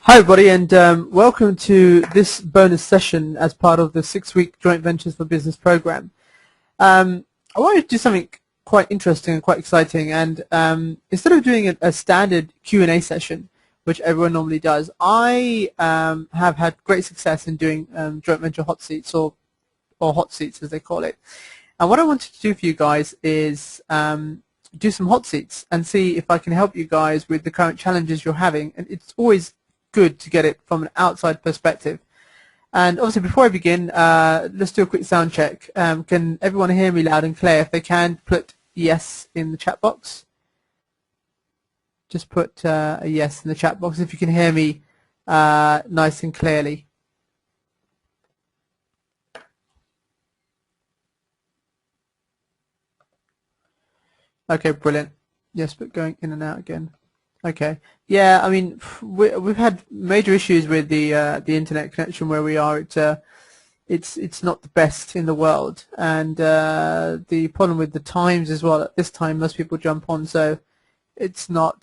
Hi everybody, and welcome to this bonus session as part of the 6-week Joint Ventures for Business program. I wanted to do something quite interesting and quite exciting, and instead of doing a standard Q&A session, which everyone normally does, I have had great success in doing joint venture hot seats, or hot seats as they call it. And what I wanted to do for you guys is do some hot seats and see if I can help you guys with the current challenges you're having. And it's always good to get it from an outside perspective. And obviously, before I begin, let's do a quick sound check. Can everyone hear me loud and clear? If they can, put yes in the chat box. Just put a yes in the chat box if you can hear me nice and clearly. Okay, brilliant. Yes, but going in and out again. Okay. Yeah, I mean, we've had major issues with the internet connection where we are. It's not the best in the world, and the problem with the times as well. At this time, most people jump on, so it's not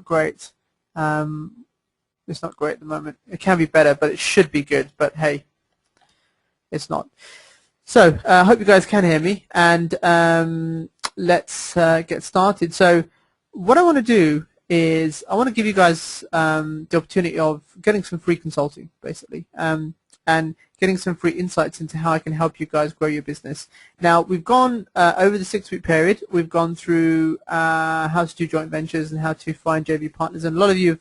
great. It's not great at the moment. It can be better, but it should be good. But hey, it's not. So I hope you guys can hear me, and let's get started. So what I want to do is I want to give you guys the opportunity of getting some free consulting, basically, and getting some free insights into how I can help you guys grow your business. Now, we've gone over the 6-week period. We've gone through how to do joint ventures and how to find JV partners, and a lot of you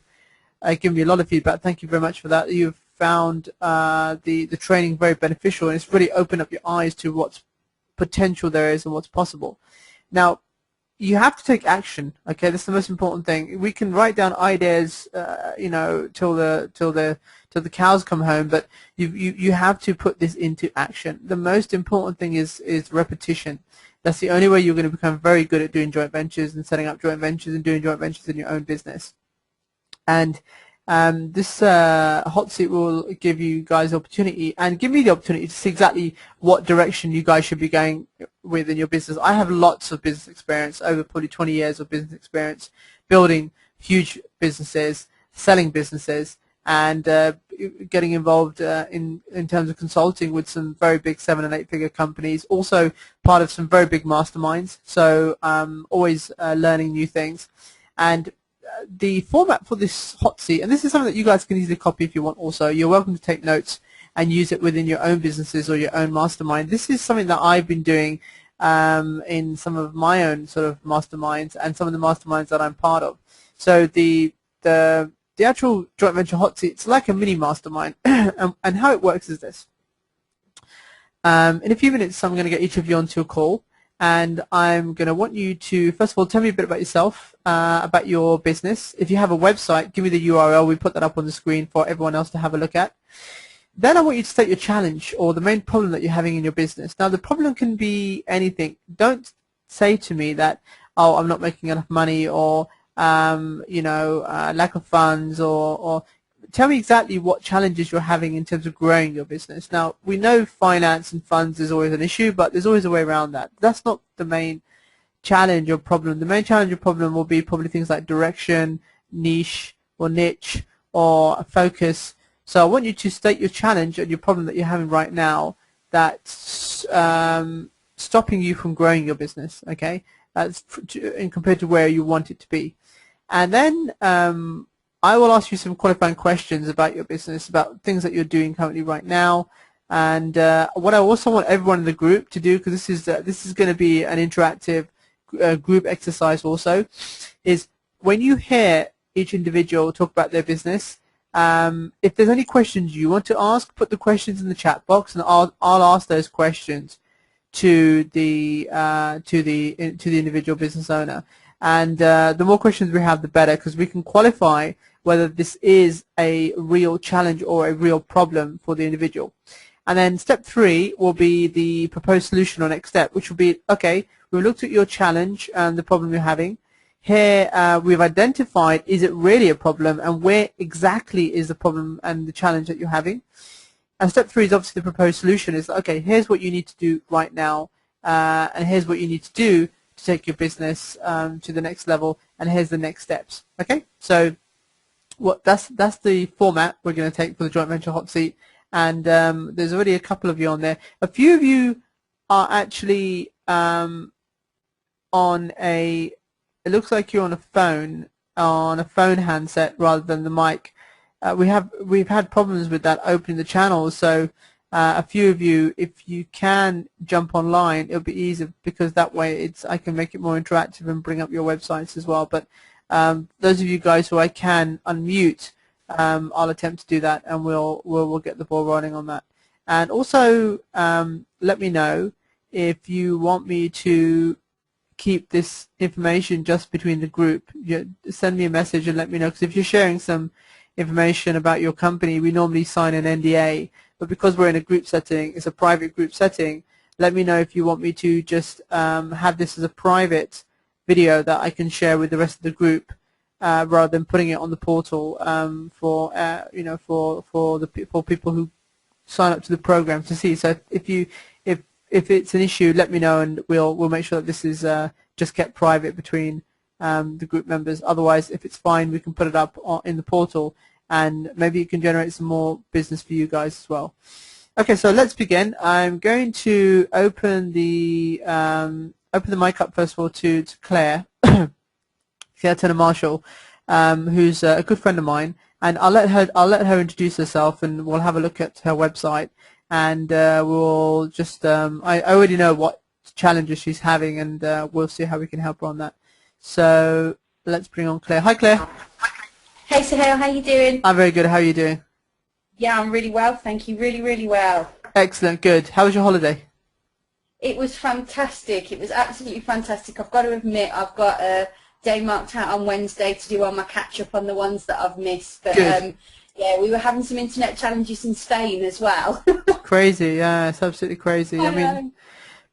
have given me a lot of feedback. Thank you very much for that. You've found the training very beneficial, and it's really opened up your eyes to what's potential there is and what's possible. Now, you have to take action. Okay, that's the most important thing. We can write down ideas, you know, till the cows come home, but you have to put this into action. The most important thing is repetition. That's the only way you're going to become very good at doing joint ventures and setting up joint ventures and doing joint ventures in your own business. And this hot seat will give you guys the opportunity and give me the opportunity to see exactly what direction you guys should be going with in your business. I have lots of business experience, over probably 20 years of business experience, building huge businesses, selling businesses, and getting involved in terms of consulting with some very big 7- and 8-figure companies. Also part of some very big masterminds, so always learning new things. And the format for this hot seat, and this is something that you guys can easily copy if you want also. You're welcome to take notes and use it within your own businesses or your own mastermind. This is something that I've been doing in some of my own sort of masterminds and some of the masterminds that I'm part of. So the actual joint venture hot seat, it's like a mini mastermind, and how it works is this. In a few minutes, I'm going to get each of you onto a call. And I'm going to want you to, first of all, tell me a bit about yourself, about your business. If you have a website, give me the URL. We put that up on the screen for everyone else to have a look at. Then I want you to state your challenge or the main problem that you're having in your business. Now, the problem can be anything. Don't say to me that, oh, I'm not making enough money, or you know, lack of funds, or tell me exactly what challenges you're having in terms of growing your business. Now, we know finance and funds is always an issue, but there's always a way around that. That's not the main challenge or problem. The main challenge or problem will be probably things like direction, niche, or focus. So I want you to state your challenge and your problem that you're having right now that's stopping you from growing your business, okay? That's in compared to where you want it to be. And then I will ask you some qualifying questions about your business, about things that you're doing currently right now, and what I also want everyone in the group to do, because this is going to be an interactive group exercise also, is when you hear each individual talk about their business, if there's any questions you want to ask, put the questions in the chat box, and I'll ask those questions to the individual business owner. And the more questions we have, the better, because we can qualify whether this is a real challenge or a real problem for the individual. And then step 3 will be the proposed solution or next step, which will be, okay, we've looked at your challenge and the problem you're having. Here we've identified, is it really a problem, and where exactly is the problem and the challenge that you're having. And step 3 is obviously the proposed solution. Is, okay, here's what you need to do right now, and here's what you need to do to take your business to the next level, and here's the next steps. Okay, so that's the format we're going to take for the joint venture hot seat. And there's already a couple of you on there. A few of you are actually on a. It looks like you're on a phone handset rather than the mic. We've had problems with that opening the channel. So a few of you, if you can jump online, it'll be easier because that way I can make it more interactive and bring up your websites as well. But those of you guys who I can unmute, I'll attempt to do that, and we'll get the ball rolling on that. And also, let me know if you want me to keep this information just between the group. Send me a message and let me know, because if you're sharing some information about your company, we normally sign an NDA, but because we're in a group setting, it's a private group setting. Let me know if you want me to just have this as a private video that I can share with the rest of the group, rather than putting it on the portal for people who sign up to the program to see. So if it's an issue, let me know, and we'll make sure that this is just kept private between the group members. Otherwise, if it's fine, we can put it up in the portal, and maybe it can generate some more business for you guys as well. Okay, so let's begin. I'm going to open the mic up first of all to Claire, Claire Turner Marshall, who's a good friend of mine, and I'll let her introduce herself, and we'll have a look at her website, and we'll just I already know what challenges she's having, and we'll see how we can help her on that. So let's bring on Claire. Hi, Claire. Hey, Sahel, how you doing? I'm very good. How are you doing? Yeah, I'm really well, thank you. Really, really well. Excellent. Good. How was your holiday? It was fantastic. It was absolutely fantastic. I've got to admit, I've got a day marked out on Wednesday to do all my catch-up on the ones that I've missed. But yeah, we were having some internet challenges in Spain as well. Crazy. Yeah, it's absolutely crazy. I mean,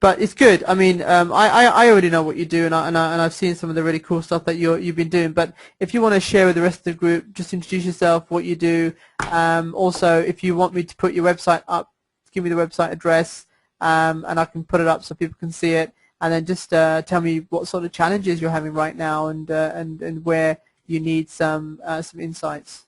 but it's good. I mean, I already know what you do, and I've seen some of the really cool stuff that you've been doing. But if you want to share with the rest of the group, just introduce yourself, what you do. Also, if you want me to put your website up, give me the website address, and I can put it up so people can see it. And then just tell me what sort of challenges you're having right now, and where you need some insights.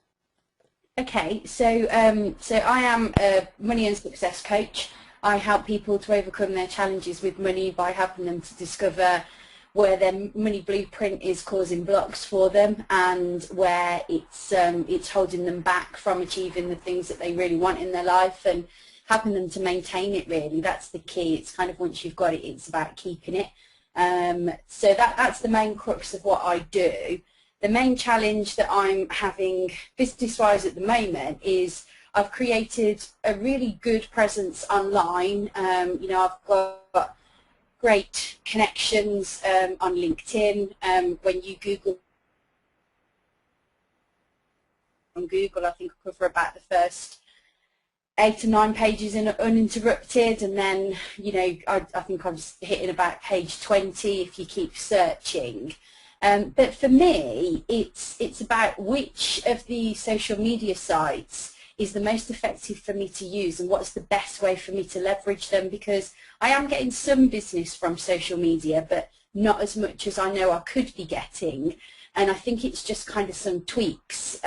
Okay, so I am a money and success coach. I help people to overcome their challenges with money by helping them to discover where their money blueprint is causing blocks for them, and where it's holding them back from achieving the things that they really want in their life, and helping them to maintain it. Really, that's the key. It's kind of, once you've got it, it's about keeping it. So that's the main crux of what I do. The main challenge that I'm having business-wise at the moment is I've created a really good presence online. You know, I've got great connections on LinkedIn. When you Google on Google, I think I cover about the first 8 or 9 pages in uninterrupted, and then, you know, I think I'm hitting about page 20 if you keep searching. But for me, it's about which of the social media sites is the most effective for me to use, and what's the best way for me to leverage them, because I am getting some business from social media, but not as much as I know I could be getting, and I think it's just kind of some tweaks.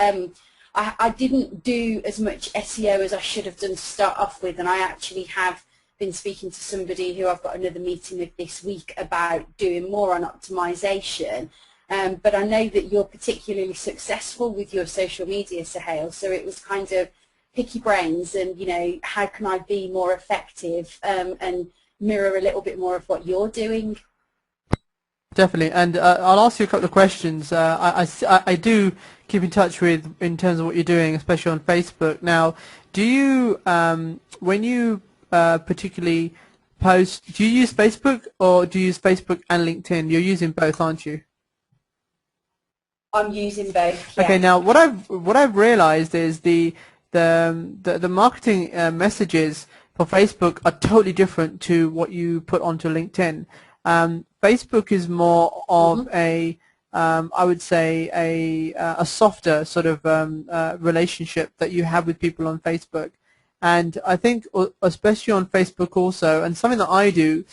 I didn't do as much SEO as I should have done to start off with, and I actually have been speaking to somebody who I've got another meeting with this week about doing more on optimization. But I know that you're particularly successful with your social media, Sahel, so it was kind of pick your brains and, you know, how can I be more effective and mirror a little bit more of what you're doing. Definitely, and I'll ask you a couple of questions. I do keep in touch with, in terms of what you're doing, especially on Facebook. Now, do you, when you particularly post, do you use Facebook, or do you use Facebook and LinkedIn? You're using both, aren't you? I'm using both. Yeah. Okay. Now, what I've realized is the marketing messages for Facebook are totally different to what you put onto LinkedIn. Facebook is more of a, I would say, a softer sort of relationship that you have with people on Facebook. And I think, especially on Facebook also, and something that I do,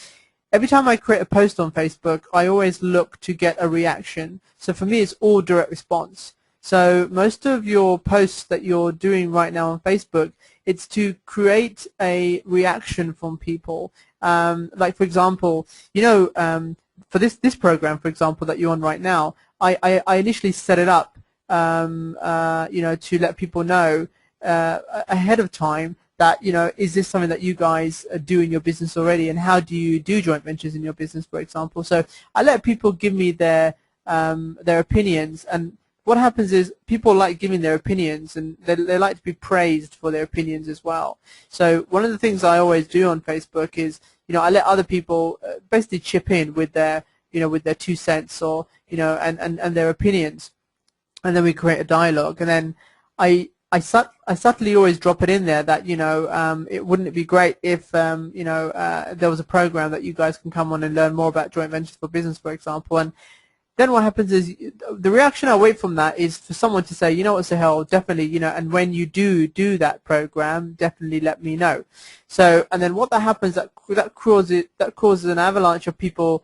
every time I create a post on Facebook, I always look to get a reaction. So for me, it's all direct response. So most of your posts that you're doing right now on Facebook, it's to create a reaction from people. Like for example, for this program, for example, that you're on right now, I initially set it up, to let people know ahead of time that, is this something that you guys do in your business already, and how do you do joint ventures in your business, for example. So I let people give me their opinions, and what happens is people like giving their opinions, and they like to be praised for their opinions as well. So one of the things I always do on Facebook is, I let other people basically chip in with their, with their 2 cents, or, and their opinions, and then we create a dialogue. And then I subtly always drop it in there that, it wouldn't it be great if, there was a program that you guys can come on and learn more about joint ventures for business, for example. And then what happens is the reaction I wait from that is for someone to say, you know what, Sahel, definitely, and when you do that program, definitely let me know. So, and then what that happens, that causes an avalanche of people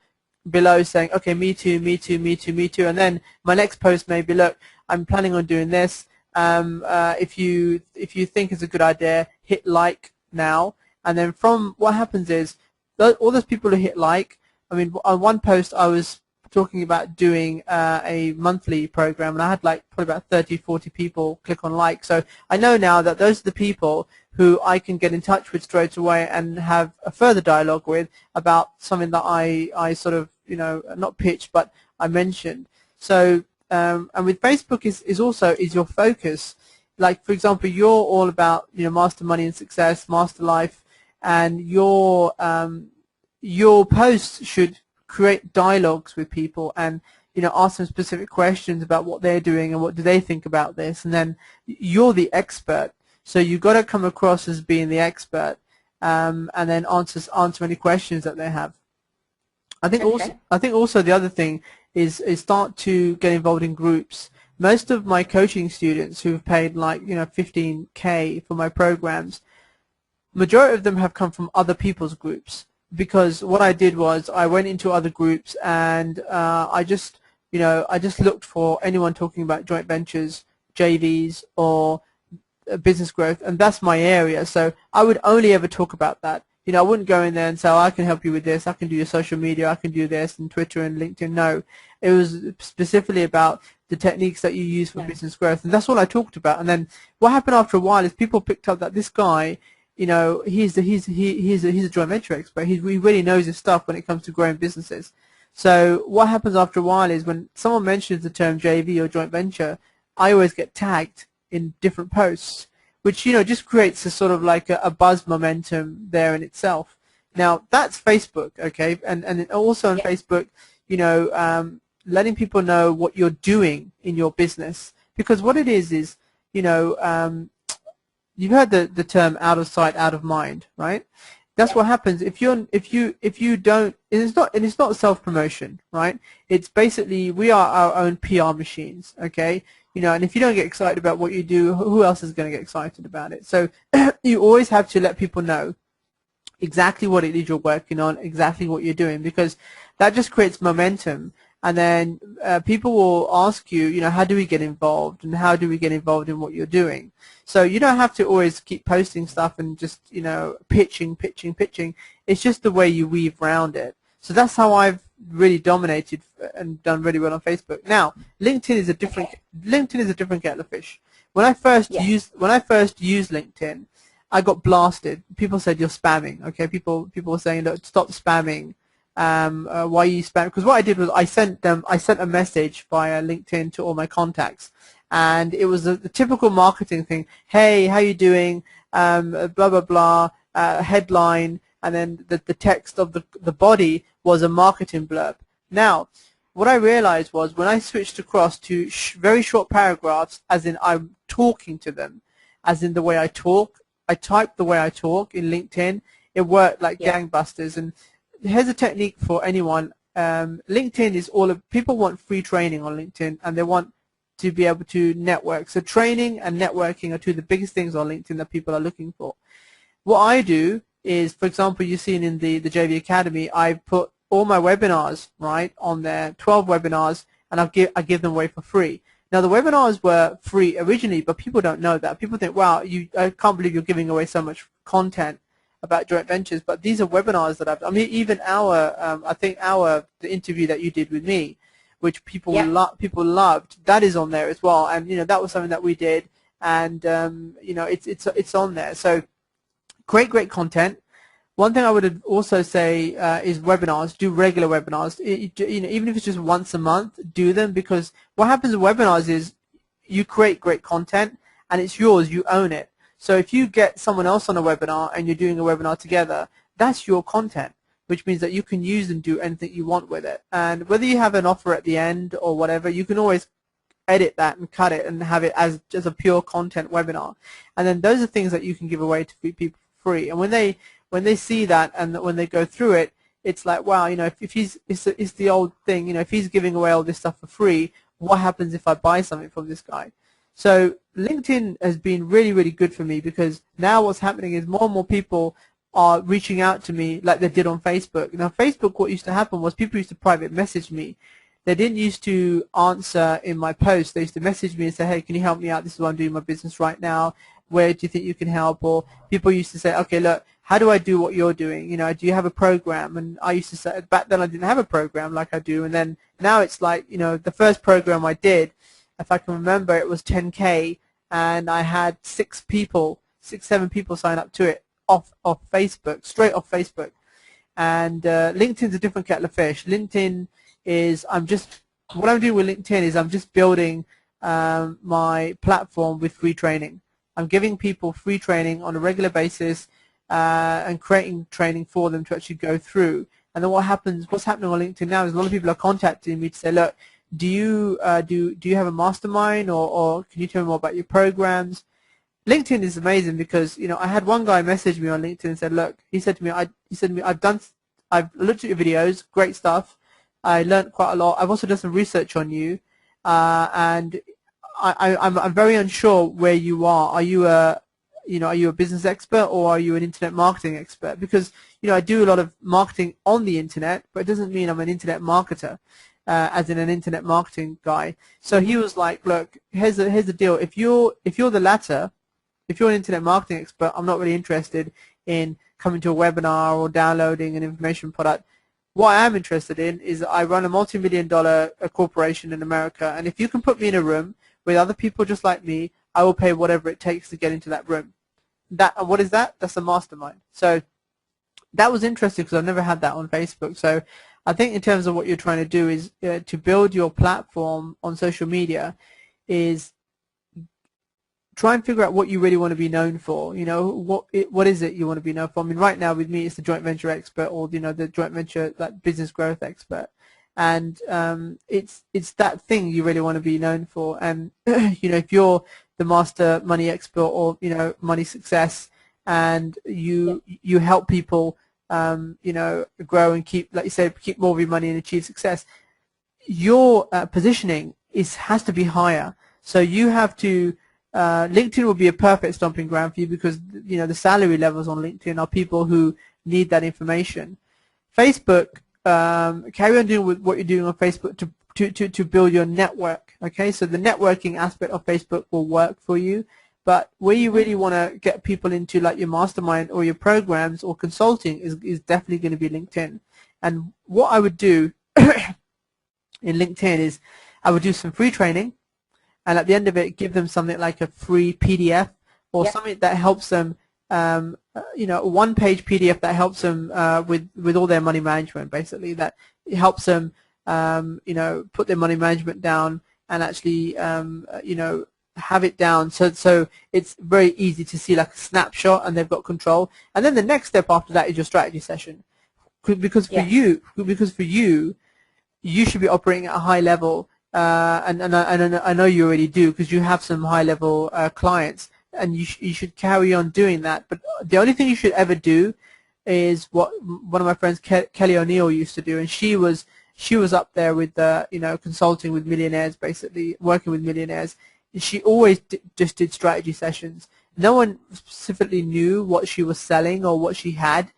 below saying, okay, me too, me too, me too, me too. And then my next post may be, look, I'm planning on doing this. If you think it's a good idea, hit like now. And then from what happens is all those people who hit like, I mean, on one post I was talking about doing a monthly program, and I had like probably about 30-40 people click on like. So I know now that those are the people who I can get in touch with straight away and have a further dialogue with about something that I sort of, not pitched, but I mentioned. So and with Facebook is also your focus. Like for example, you're all about, master money and success, master life, and your posts should create dialogues with people, and ask them specific questions about what they're doing and what do they think about this. And then you're the expert, so you've got to come across as being the expert, and then answer any questions that they have. I think also the other thing is start to get involved in groups. Most of my coaching students who've paid like 15K for my programs, majority of them have come from other people's groups. Because what I did was I went into other groups, and I just looked for anyone talking about joint ventures, JVs, or business growth, and that's my area. So I would only ever talk about that. I wouldn't go in there and say, oh, I can help you with this, I can do your social media, I can do this, and Twitter and LinkedIn. No, it was specifically about the techniques that you use for business growth, and that's all I talked about. And then what happened after a while is people picked up that this guy, he's a joint venture expert. He really knows his stuff when it comes to growing businesses. So what happens after a while is when someone mentions the term JV or joint venture, I always get tagged in different posts, which just creates a sort of like a buzz momentum there in itself. Now that's Facebook, okay, and also on Facebook, letting people know what you're doing in your business, because what it is you've heard the term out of sight, out of mind, right? That's what happens if you don't. It's not self-promotion, right? It's basically we are our own PR machines, okay? And if you don't get excited about what you do, who else is going to get excited about it? So you always have to let people know exactly what it is you're working on, exactly what you're doing, because that just creates momentum. And then people will ask you, how do we get involved, and how do we get involved in what you're doing? So you don't have to always keep posting stuff and just, pitching. It's just the way you weave around it. So that's how I've really dominated and done really well on Facebook. Now, LinkedIn is a different kettle of fish. When I first used LinkedIn, I got blasted. People said you're spamming. Okay, people were saying, look, stop spamming. Why you spam? Because what I did was I sent a message via LinkedIn to all my contacts, and it was the typical marketing thing. Hey, how you doing? Blah blah blah. Headline, and then the text of the body was a marketing blurb. Now, what I realized was when I switched across to very short paragraphs, as in I'm talking to them, as in the way I talk, I type the way I talk in LinkedIn, it worked like gangbusters. And here's a technique for anyone. LinkedIn is people want free training on LinkedIn, and they want to be able to network. So training and networking are two of the biggest things on LinkedIn that people are looking for. What I do is, for example, you've seen in the JV Academy, I put all my webinars right on there, 12 webinars, and I give them away for free. Now, the webinars were free originally, but people don't know that. People think, wow, I can't believe you're giving away so much content about joint ventures, but these are webinars that I mean, even I think the interview that you did with me, which people people loved, that is on there as well. And, that was something that we did, and, it's on there. So great content. One thing I would also say is webinars. Do regular webinars. Even if it's just once a month, do them, because what happens with webinars is you create great content and it's yours. You own it. So if you get someone else on a webinar and you're doing a webinar together, that's your content, which means that you can use and do anything you want with it. And whether you have an offer at the end or whatever, you can always edit that and cut it and have it as just a pure content webinar. And then those are things that you can give away to people for free. And when they see that and when they go through it, it's like, wow, if it's the old thing, if he's giving away all this stuff for free, what happens if I buy something from this guy? So LinkedIn has been really good for me, because now what's happening is more and more people are reaching out to me like they did on Facebook. Now, Facebook, what used to happen was people used to private message me. They didn't used to answer in my post. They used to message me and say, hey, can you help me out? This is what I'm doing in my business right now. Where do you think you can help? Or people used to say, okay, look, how do I do what you're doing? Do you have a program? And I used to say, back then I didn't have a program like I do. And then now it's like, the first program I did, if I can remember, it was 10K, and I had 6, 7 people sign up to it off Facebook, straight off Facebook. And LinkedIn's a different kettle of fish. LinkedIn is, what I'm doing with LinkedIn is I'm just building my platform with free training. I'm giving people free training on a regular basis and creating training for them to actually go through. And then what's happening on LinkedIn now is a lot of people are contacting me to say, look, do you have a mastermind, or can you tell me more about your programs? LinkedIn is amazing because I had one guy message me on LinkedIn and said, look, he said to me, I've looked at your videos, great stuff. I learned quite a lot. I've also done some research on you, and I'm very unsure where you are. Are you a business expert, or are you an internet marketing expert? Because I do a lot of marketing on the internet, but it doesn't mean I'm an internet marketer. As in an internet marketing guy. So he was like, look, here's the deal. If you're the latter, if you're an internet marketing expert, I'm not really interested in coming to a webinar or downloading an information product. What I am interested in is I run a multi-million-dollar corporation in America, and if you can put me in a room with other people just like me, I will pay whatever it takes to get into that room. What is that? That's a mastermind. So that was interesting because I've never had that on Facebook. So I think in terms of what you're trying to do is to build your platform on social media is try and figure out what you really want to be known for. What is it you want to be known for? I mean, right now with me, it's the joint venture expert, or the joint venture business growth expert, and it's that thing you really want to be known for. And if you're the master money expert, or money success, and you help people grow and keep, like you said, keep more of your money and achieve success, your positioning has to be higher. So you have to, LinkedIn will be a perfect stomping ground for you, because the salary levels on LinkedIn are people who need that information. Facebook, carry on doing with what you're doing on Facebook to build your network. Okay, so the networking aspect of Facebook will work for you. But where you really want to get people into, like your mastermind or your programs or consulting, is definitely going to be LinkedIn. And what I would do in LinkedIn is I would do some free training, and at the end of it, give them something like a free PDF or something that helps them, a one-page PDF that helps them with all their money management, basically, that helps them, put their money management down and actually, have it down so it's very easy to see, like a snapshot, and they've got control. And then the next step after that is your strategy session, because for you should be operating at a high level, and I know you already do, because you have some high level clients, and you should carry on doing that. But the only thing you should ever do is what one of my friends, Kelly O'Neill, used to do, and she was up there with consulting with millionaires, basically working with millionaires. She always just did strategy sessions. No one specifically knew what she was selling or what she had.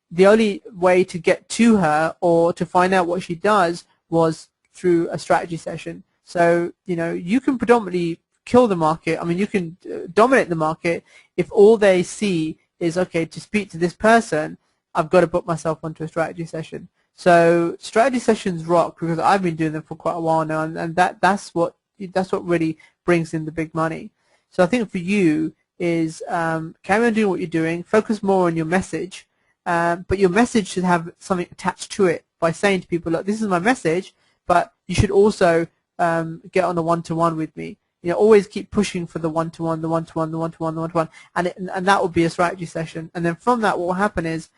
The only way to get to her or to find out what she does was through a strategy session. So, you can predominantly kill the market. I mean, you can dominate the market if all they see is, okay, to speak to this person, I've got to put myself onto a strategy session. So strategy sessions rock because I've been doing them for quite a while now, and that's what really brings in the big money. So I think for you is carry on doing what you're doing, focus more on your message, but your message should have something attached to it by saying to people, look, this is my message, but you should also get on a one-to-one with me. Always keep pushing for the one-to-one, the one-to-one, the one-to-one, the one-to-one, and that will be a strategy session. And then from that, what will happen is,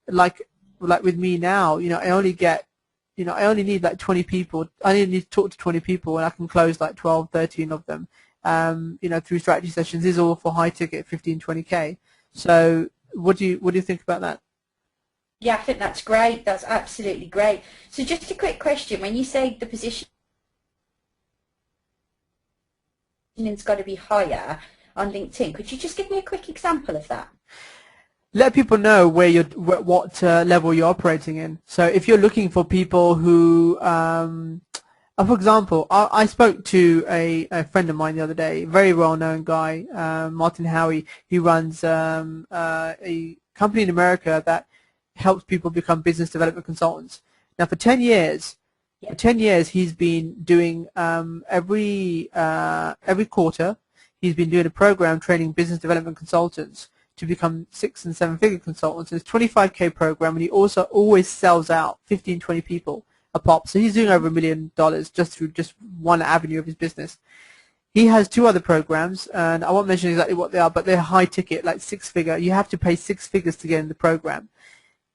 like with me now, I only need like 20 people. I only need to talk to 20 people, and I can close like 12, 13 of them. Through strategy sessions. These are all for high ticket, 15, 20K. So, what do you think about that? Yeah, I think that's great. That's absolutely great. So, just a quick question: when you say the position it's got to be higher on LinkedIn, could you just give me a quick example of that? Let people know what level you're operating in. So if you're looking for people who, for example, I spoke to a friend of mine the other day, a very well-known guy, Martin Howie. He runs a company in America that helps people become business development consultants. Now, for 10 years, he's been doing every quarter, he's been doing a program training business development consultants to become 6- and 7-figure consultants. It's a 25K program, and he also always sells out 15, 20 people a pop. So he's doing over $1 million just through just one avenue of his business. He has 2 other programs, and I won't mention exactly what they are, but they're high ticket, like 6-figure. You have to pay 6 figures to get in the program.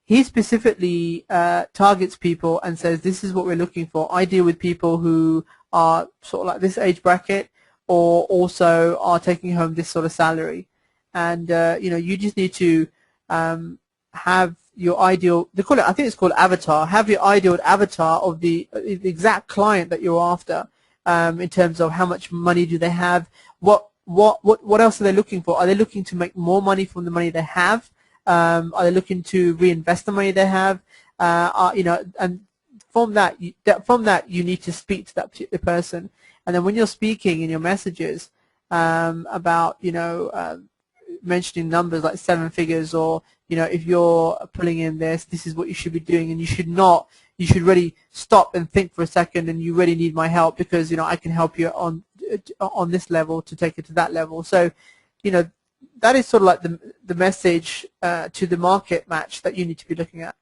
He specifically targets people and says, this is what we're looking for. I deal with people who are sort of like this age bracket, or also are taking home this sort of salary. And you just need to have your ideal, they call it, I think it's called avatar, have your ideal avatar of the exact client that you're after, in terms of how much money do they have, what else are they looking for? Are they looking to make more money from the money they have? Are they looking to reinvest the money they have? And from that you need to speak to that particular person. And then when you're speaking in your messages about mentioning numbers like 7 figures, or if you're pulling in this is what you should be doing, and you should really stop and think for a second, and you really need my help because I can help you on this level to take it to that level. So that is sort of like the message to the market match that you need to be looking at.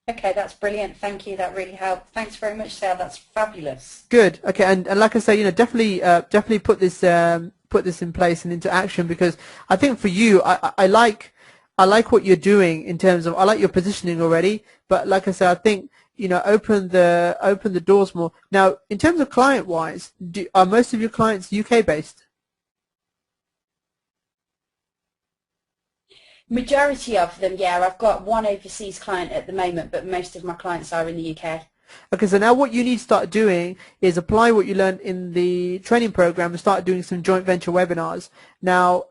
Okay, that's brilliant. Thank you. That really helped. Thanks very much, Sal. That's fabulous. Good. Okay, and like I say, definitely put this in place and into action, because I think for you, I like what you're doing in terms of, I like your positioning already, but like I said, I think open the doors more. Now, in terms of client wise, are most of your clients UK based? Majority of them, yeah. I've got one overseas client at the moment, but most of my clients are in the UK. Okay, so now what you need to start doing is apply what you learned in the training program and start doing some joint venture webinars. Now,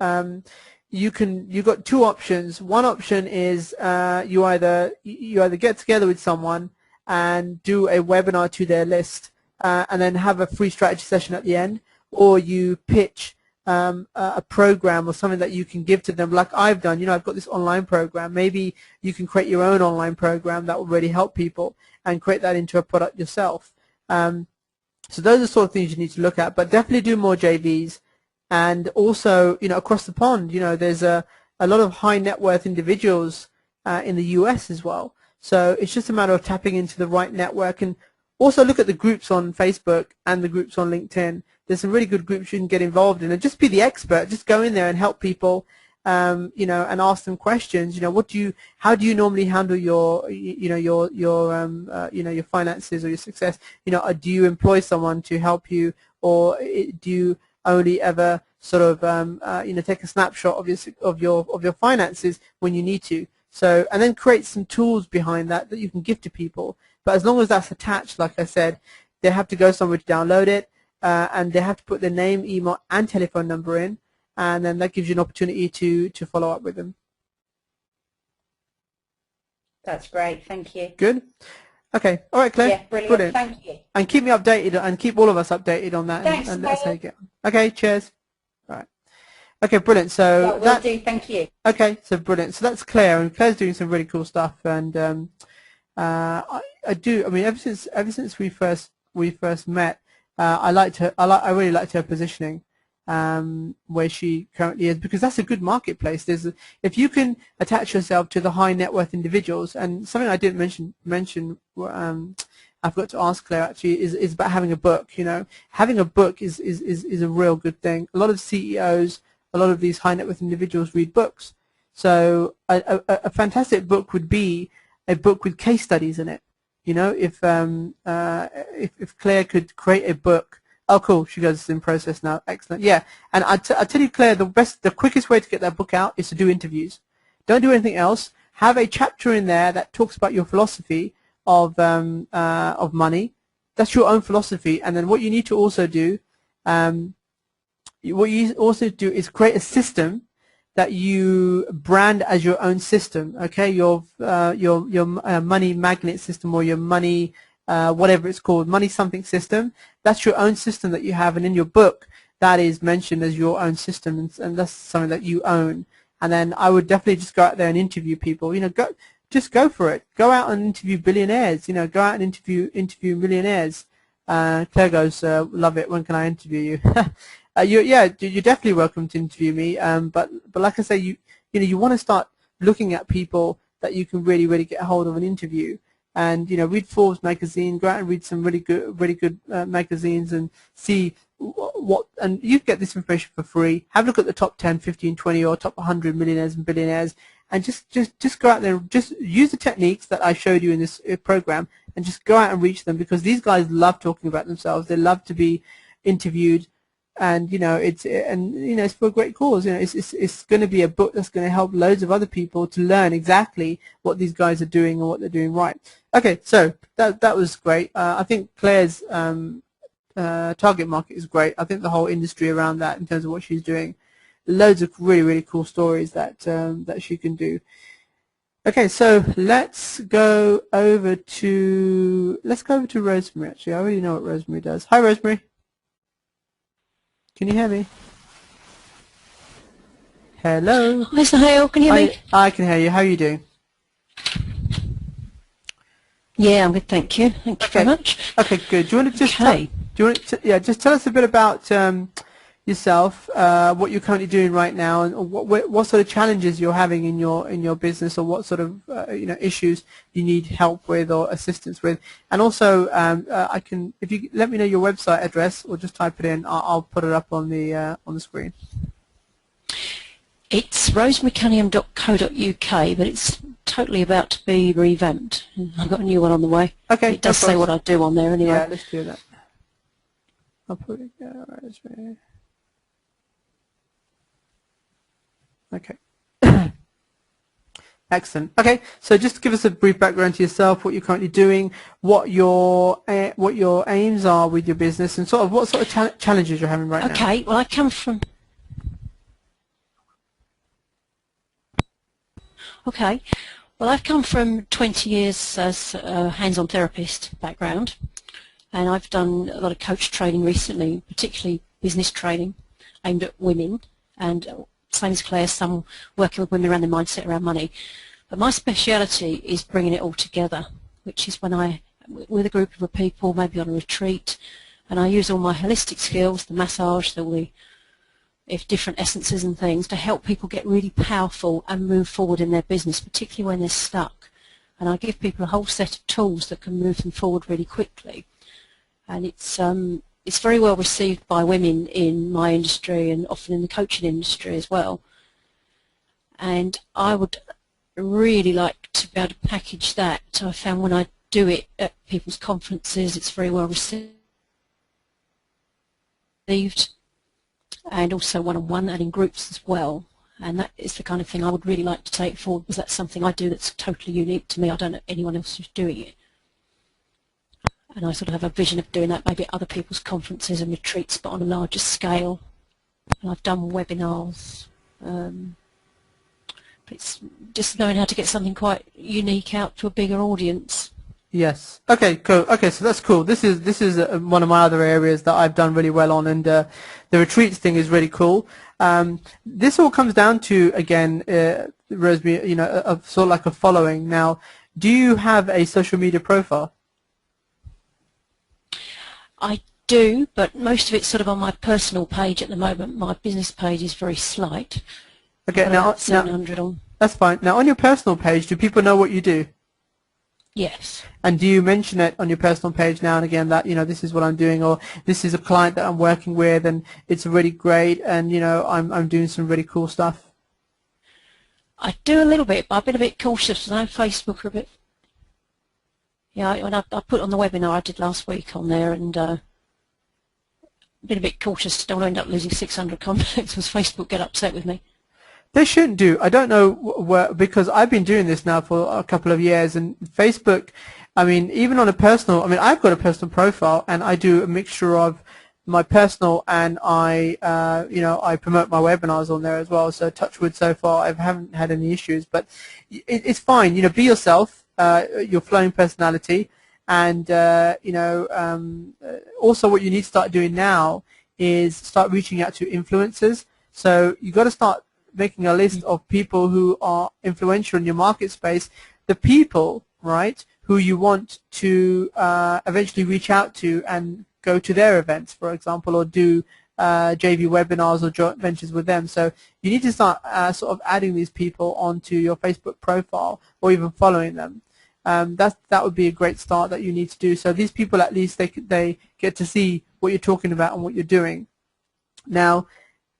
you've got 2 options. One option is you either get together with someone and do a webinar to their list, and then have a free strategy session at the end, or you pitch a program or something that you can give to them, like I've done. I've got this online program. Maybe you can create your own online program that will really help people and create that into a product yourself. So those are the sort of things you need to look at, but definitely do more JVs. And also, across the pond, there's a lot of high net worth individuals in the US as well. So it's just a matter of tapping into the right network, and also look at the groups on Facebook and the groups on LinkedIn. There's some really good groups you can get involved in, and just be the expert. Just go in there and help people, and ask them questions. How do you normally handle your finances or your success? Do you employ someone to help you, or do you only ever sort of take a snapshot of your finances when you need to? So, and then create some tools behind that you can give to people. But as long as that's attached, like I said, they have to go somewhere to download it, and they have to put their name, email, and telephone number in, and then that gives you an opportunity to follow up with them. That's great. Thank you. Good. Okay. All right, Claire. Yeah, brilliant. Brilliant. Thank you. And keep me updated, and keep all of us updated on that, Thanks, and let us how you Claire. get on. Okay. Cheers. All right. Okay. Brilliant. Yeah, So will do. Thank you. okay. So brilliant. So that's Claire, and Claire's doing some really cool stuff, and I do. I mean, ever since we first met, I really liked her positioning, where she currently is, because that's a good marketplace. If you can attach yourself to the high net worth individuals, and something I didn't mention, I forgot to ask Claire actually, is about having a book. You know, having a book is a real good thing. A lot of CEOs, a lot of these high net worth individuals read books. So a fantastic book would be a book with case studies in it. You know, if Claire could create a book. Oh, cool. She goes, it's in process now. Excellent. Yeah. And I tell you, Claire, the quickest way to get that book out is to do interviews. Don't do anything else. Have a chapter in there that talks about your philosophy of money. That's your own philosophy. And then what you need to also do, is create a system that you brand as your own system. Okay, your money magnet system, or your money whatever it's called, money something system. That's your own system that you have, and in your book that is mentioned as your own system, and that's something that you own. And then I would definitely just go out there and interview people. You know, just go for it. Go out and interview billionaires. You know, go out and interview millionaires. Claire goes, love it. When can I interview you? You're definitely welcome to interview me. But like I say, you want to start looking at people that you can really get a hold of an interview. And read Forbes magazine, go out and read some really good magazines, and see what, and you get this information for free. Have a look at the top 10, 15, 20, or top 100 millionaires and billionaires, and just go out there, just use the techniques that I showed you in this program, and just go out and reach them, because these guys love talking about themselves. They love to be interviewed, and it's for a great cause. It's going to be a book that's going to help loads of other people to learn exactly what these guys are doing and what they're doing right. Okay, so that was great. I think Claire's target market is great. I think the whole industry around that, in terms of what she's doing, loads of really cool stories that she can do. Okay, so let's go over to Rosemary. Actually, I already know what Rosemary does. Hi, Rosemary. Can you hear me? Hello. Hi, Sahil. Can you hear me? I can hear you. How are you doing? Yeah, I'm good, thank you. Thank you very much. Okay, good. Do you want to just just tell us a bit about yourself, what you're currently doing right now, and what sort of challenges you're having in your business, or what sort of issues you need help with or assistance with. And also, if you let me know your website address, or just type it in, I'll put it up on the screen. It's rosemarycunningham.co.uk, but it's totally about to be revamped. I've got a new one on the way. Okay. It does say what I do on there anyway. Yeah, let's do that. I'll put it there. Rosemary. Okay. Excellent. Okay, so just give us a brief background to yourself, what you're currently doing, what your aims are with your business, and what sort of challenges you're having right now. Okay, well, I come from... Okay, well, I've come from 20 years as a hands-on therapist background, and I've done a lot of coach training recently, particularly business training aimed at women, and same as Claire, some working with women around their mindset around money. But my speciality is bringing it all together, which is when with a group of people, maybe on a retreat, and I use all my holistic skills, the massage, different essences and things, to help people get really powerful and move forward in their business, particularly when they're stuck. And I give people a whole set of tools that can move them forward really quickly. And it's very well received by women in my industry, and often in the coaching industry as well. And I would really like to be able to package that. So I found when I do it at people's conferences, it's very well received, and also one-on-one and in groups as well. And that is the kind of thing I would really like to take forward, because that's something I do that's totally unique to me. I don't know anyone else who's doing it. And I sort of have a vision of doing that maybe at other people's conferences and retreats, but on a larger scale. And I've done webinars. But it's just knowing how to get something quite unique out to a bigger audience Yes. Okay. Cool. Okay. So that's cool. This is one of my other areas that I've done really well on, and the retreats thing is really cool. This all comes down to again, Rosemary, sort of like a following. Now, do you have a social media profile? I do, but most of it's sort of on my personal page at the moment. My business page is very slight. Okay. Now, 700 on. that's fine. Now, on your personal page, do people know what you do? Yes. And do you mention it on your personal page now and again that, this is what I'm doing, or this is a client that I'm working with and it's really great, and, I'm doing some really cool stuff? I do a little bit, but I've been a bit cautious. I know Facebook are a bit... Yeah, when I put on the webinar I did last week on there, and been a bit cautious. Don't want to end up losing 600 contacts because Facebook get upset with me. They shouldn't do. I don't know because I've been doing this now for a couple of years, and Facebook, I mean, even on a personal, I mean, I've got a personal profile, and I do a mixture of my personal and I promote my webinars on there as well. So touch wood, so far I haven't had any issues, but it's fine. Be yourself, your flowing personality, and also what you need to start doing now is start reaching out to influencers. So you got to start making a list of people who are influential in your market space, the people, right, who you want to eventually reach out to and go to their events, for example, or do JV webinars or joint ventures with them. So you need to start sort of adding these people onto your Facebook profile or even following them. That would be a great start that you need to do. So these people, at least they get to see what you're talking about and what you're doing. Now,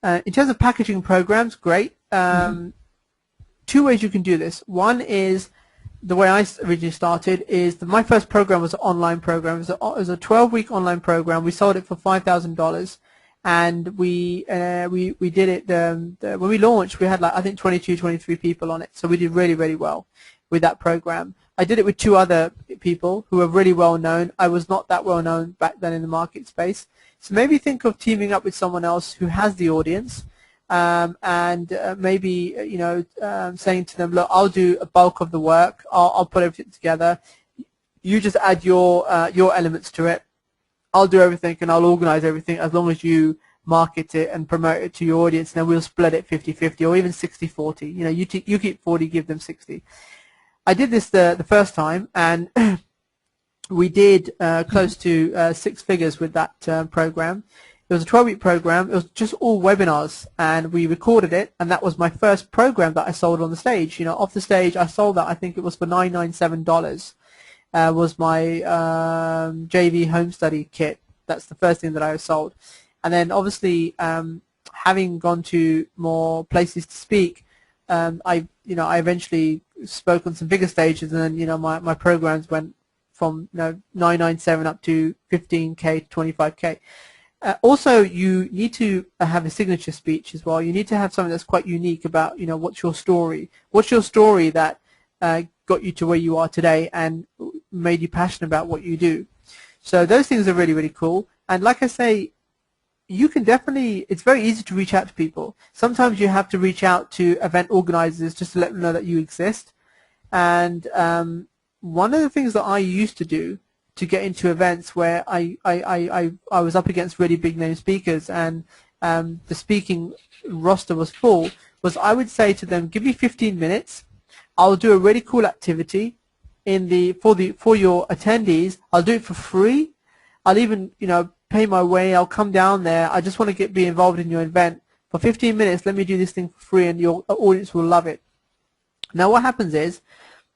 in terms of packaging programs, great. Two ways you can do this. One is the way I originally started is my first program was an online program. It was a 12-week online program. We sold it for $5,000, and we did it. When we launched, we had I think 22, 23 people on it. So we did really, really well with that program. I did it with two other people who were really well known. I was not that well known back then in the market space. So maybe think of teaming up with someone else who has the audience, and maybe saying to them, look, I'll do a bulk of the work. I'll put everything together. You just add your elements to it. I'll do everything and I'll organize everything as long as you market it and promote it to your audience. And then we'll split it 50-50 or even 60-40. You keep 40, give them 60. I did this the first time, and we did close to 6 figures with that program. It was a 12-week program. It was just all webinars, and we recorded it, and that was my first program that I sold on the stage. Off the stage, I sold that. I think it was for $997. Was my JV home study kit. That's the first thing that I sold, and then obviously having gone to more places to speak, I eventually spoke on some bigger stages, and then my programs went from $997 up to $15K to $25K. Also, you need to have a signature speech as well. You need to have something that's quite unique about what's your story. What's your story that got you to where you are today and made you passionate about what you do. So those things are really, really cool. And like I say, you can definitely, it's very easy to reach out to people. Sometimes you have to reach out to event organizers just to let them know that you exist. And one of the things that I used to do to get into events where I was up against really big name speakers and the speaking roster was full, was I would say to them, give me 15 minutes, I'll do a really cool activity for your attendees. I'll do it for free. I'll even pay my way. I'll come down there. I just want to be involved in your event for 15 minutes. Let me do this thing for free, and your audience will love it. Now what happens is,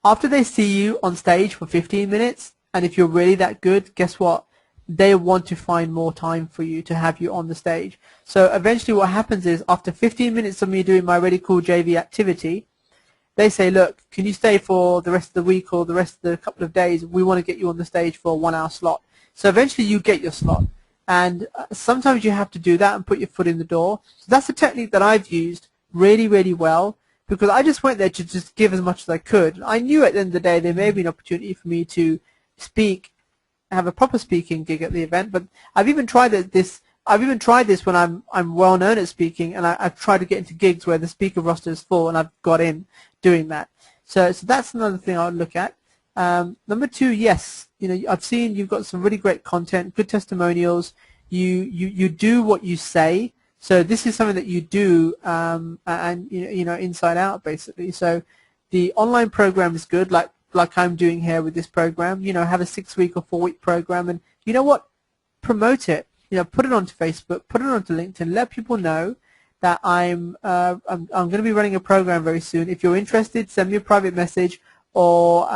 after they see you on stage for 15 minutes, and if you're really that good, guess what? They want to find more time for you to have you on the stage. So eventually what happens is, after 15 minutes of me doing my really cool JV activity, they say, look, can you stay for the rest of the week or the rest of the couple of days? We want to get you on the stage for a 1-hour slot. So eventually you get your slot. And sometimes you have to do that and put your foot in the door. So that's a technique that I've used really, really well, because I just went there to just give as much as I could. I knew at the end of the day there may be an opportunity for me to speak, have a proper speaking gig at the event, but I've even tried this when I'm well known at speaking, and I've tried to get into gigs where the speaker roster is full, and I've got in doing that. So that's another thing I would look at. Number two, yes, I've seen you've got some really great content, good testimonials. You do what you say. So this is something that you do, and inside out basically. So the online program is good, like I'm doing here with this program. Have a 6-week or 4-week program, and you know what? Promote it. Put it onto Facebook, put it onto LinkedIn. Let people know that I'm going to be running a program very soon. If you're interested, send me a private message or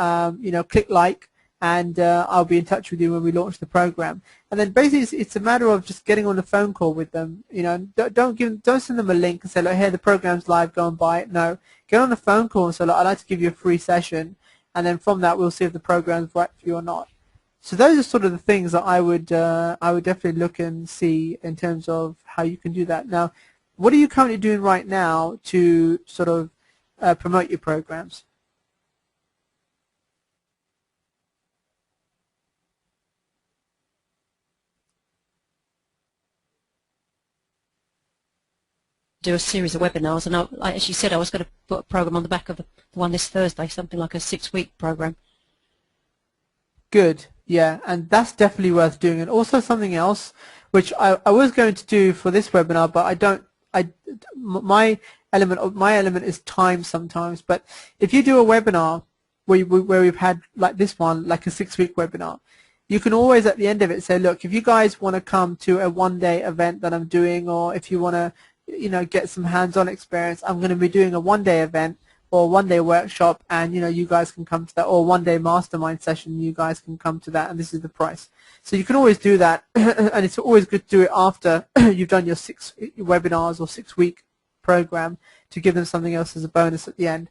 click like, and I'll be in touch with you when we launch the program. And then basically it's a matter of just getting on a phone call with them. Don't send them a link and say, look, here, the program's live, go and buy it. No, get on a phone call and say, look, I'd like to give you a free session, and then from that we'll see if the program's right for you or not. So those are sort of the things that I would definitely look and see in terms of how you can do that. Now, what are you currently doing right now to sort of promote your programs? Do a series of webinars, and as you said, I was going to put a program on the back of the one this Thursday, something like a 6-week program. Good, yeah, and that's definitely worth doing. And also something else, which I was going to do for this webinar, but I don't. My element is time sometimes. But if you do a webinar where we've had like this one, like a 6-week webinar, you can always at the end of it say, look, if you guys want to come to a one-day event that I'm doing, or if you want to get some hands-on experience, I'm going to be doing a one-day event or one-day workshop, and you guys can come to that, or one-day mastermind session, you guys can come to that, and this is the price. So you can always do that, and it's always good to do it after you've done your 6 webinars or 6-week program, to give them something else as a bonus at the end.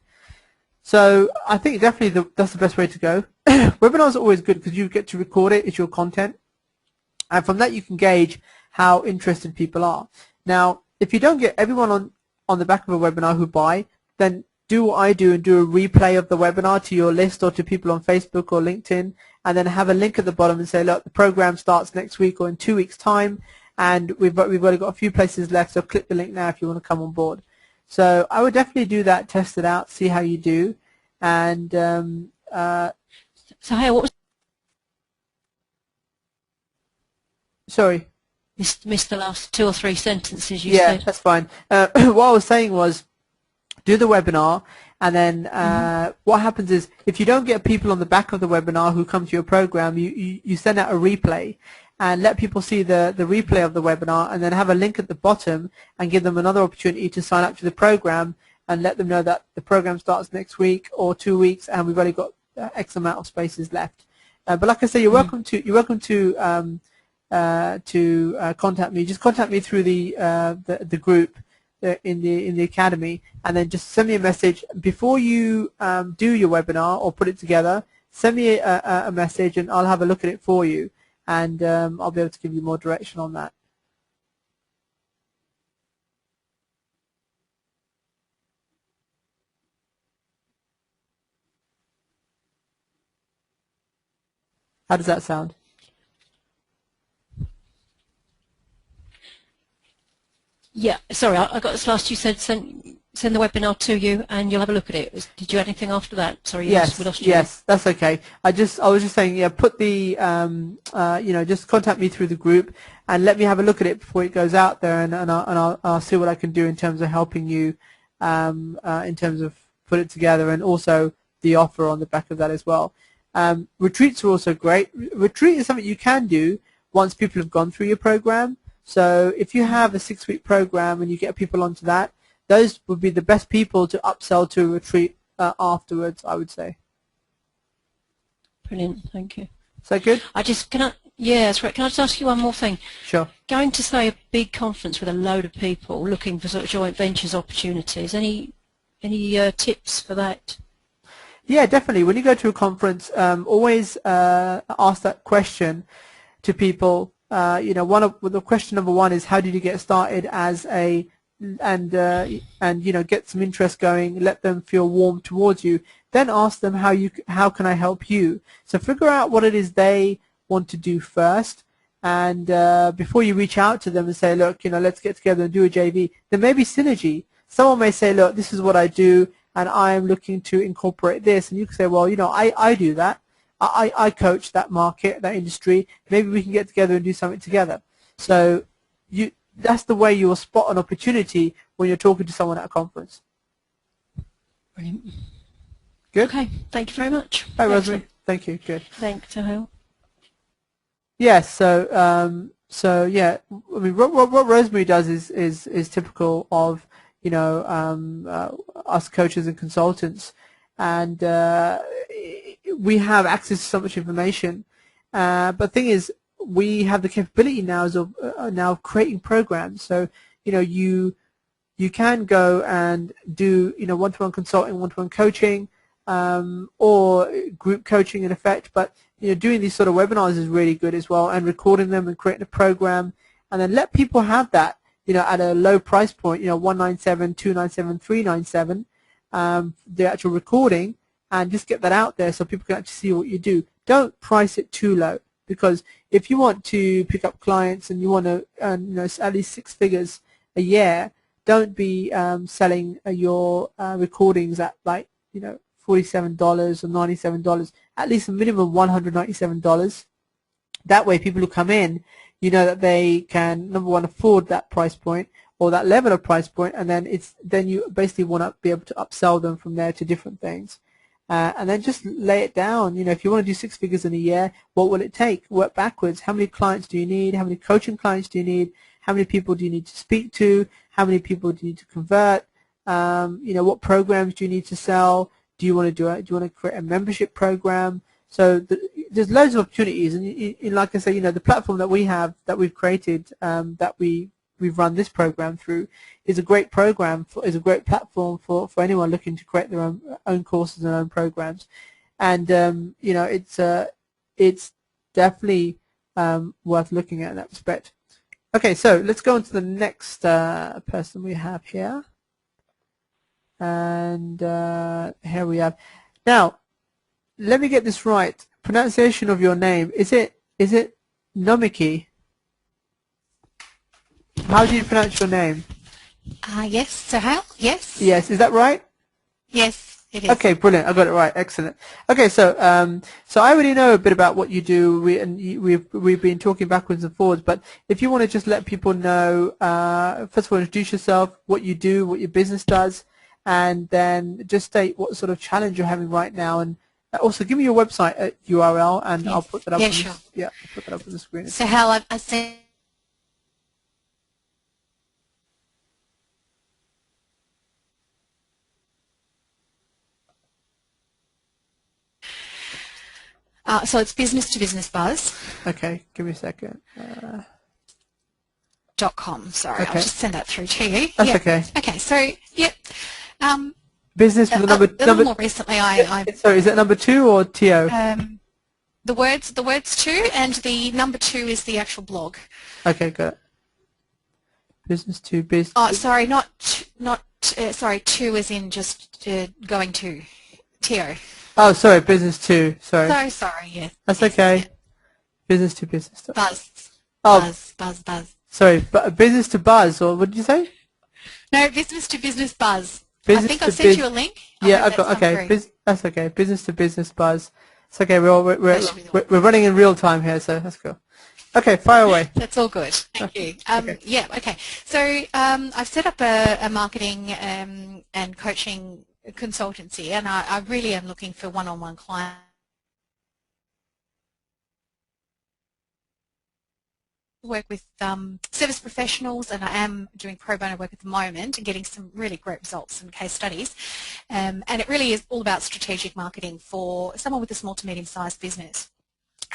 So I think definitely that's the best way to go. Webinars are always good because you get to record it, it's your content, and from that you can gauge how interested people are. Now, if you don't get everyone on the back of a webinar who buy, then do what I do and do a replay of the webinar to your list or to people on Facebook or LinkedIn, and then have a link at the bottom and say, look, the program starts next week or in 2 weeks' time, and we've only got a few places left, so click the link now if you want to come on board. So I would definitely do that, test it out, see how you do, and so hey, what was? Sorry. Missed the last 2 or 3 sentences you said. said. Yeah, that's fine. What I was saying was, do the webinar, and then what happens is, if you don't get people on the back of the webinar who come to your program, you send out a replay and let people see the replay of the webinar, and then have a link at the bottom and give them another opportunity to sign up to the program, and let them know that the program starts next week or 2 weeks, and we've only got X amount of spaces left. But like I say, you're welcome to contact me. Just contact me through the group in the academy, and then just send me a message before you do your webinar or put it together. Send me a message, and I'll have a look at it for you, and I'll be able to give you more direction on that. How does that sound? Yeah, sorry, I got this last. You said send the webinar to you, and you'll have a look at it. Did you add anything after that? Sorry, yes, we lost you. Yes, that's okay. I was just saying, yeah, put the just contact me through the group and let me have a look at it before it goes out there, and I'll see what I can do in terms of helping you, in terms of put it together, and also the offer on the back of that as well. Retreats are also great. Retreat is something you can do once people have gone through your program. So if you have a 6-week program and you get people onto that, those would be the best people to upsell to a retreat afterwards, I would say. Brilliant, thank you. Is that good? Yeah, that's right. Can I just ask you one more thing? Sure. Going to, say, a big conference with a load of people looking for sort of joint ventures opportunities, any tips for that? Yeah, definitely. When you go to a conference, always ask that question to people. The question number 1 is, how did you get started as a, and get some interest going, let them feel warm towards you. Then ask them how can I help you? So figure out what it is they want to do first, and before you reach out to them and say, look, let's get together and do a JV, there may be synergy. Someone may say, look, this is what I do, and I'm looking to incorporate this, and you can say, well, I do that. I coach that market, that industry. Maybe we can get together and do something together. So that's the way you'll spot an opportunity when you're talking to someone at a conference. Brilliant. Good. Okay, thank you very much. Hi, Rosemary. Excellent. Thank you. Good. Thanks, Sahel. Yes. So yeah, I mean, what Rosemary does is typical of us coaches and consultants, and we have access to so much information. But the thing is, we have the capability now of creating programs. So you can go and do one-to-one consulting, one-to-one coaching, or group coaching in effect. But doing these sort of webinars is really good as well, and recording them and creating a program, and then let people have that at a low price point, $197, $297, $397, the actual recording, and just get that out there so people can actually see what you do. Don't price it too low, because if you want to pick up clients and you want to earn at least 6 figures a year, don't be selling your recordings at like $47 or $97. At least a minimum $197. That way, people who come in, that they can, number one, afford that price point or that level of price point, and then you basically want to be able to upsell them from there to different things. And then just lay it down. If you want to do 6 figures in a year, what will it take? Work backwards. How many clients do you need? How many coaching clients do you need? How many people do you need to speak to? How many people do you need to convert? What programs do you need to sell? Do you want to do it? Do you want to create a membership program? So there's loads of opportunities, and like I say, the platform that we have, that we've created, that we've run this program through, is a great program, is a great platform for anyone looking to create their own courses and own programs, and it's definitely worth looking at in that respect. Okay, so let's go on to the next person we have here. And here we have. Now, let me get this right. Pronunciation of your name. Is it Nomiki? How do you pronounce your name? Yes, Sahel, yes. Yes, is that right? Yes, it is. Okay, brilliant. I got it right. Excellent. Okay, so I already know a bit about what you do. We've been talking backwards and forwards, but if you want to just let people know, first of all, introduce yourself, what you do, what your business does, and then just state what sort of challenge you're having right now, and also give me your website URL, and Yes. I'll put that up. Yeah, on sure. I'll put that up on the screen. Sahel, I sent. So it's business to business buzz. Okay, give me a second. .com. Sorry, Okay. I'll just send that through to you. That's yeah. okay. Okay, so yeah. Business with A little more recently, I sorry, is that number 2 or TO? the words two, and the number 2 is the actual blog. Okay, got it. Business to business. Oh, sorry, sorry, 2 as in just going to TO. Oh, sorry, business to. Sorry. So sorry, yeah. That's okay. Business to business. Buzz. Oh. Buzz. Sorry, business to buzz, or what did you say? No, business to business buzz. Business I think to I've sent you a link. Yeah, I've got, okay. That's okay. Business to business buzz. It's okay. We're running in real time here, so that's cool. Okay, fire away. That's all good. Thank you. Okay. Yeah. Okay. So I've set up a marketing and coaching consultancy, and I really am looking for one-on-one clients. Work with service professionals, and I am doing pro bono work at the moment and getting some really great results and case studies. And it really is all about strategic marketing for someone with a small to medium-sized business.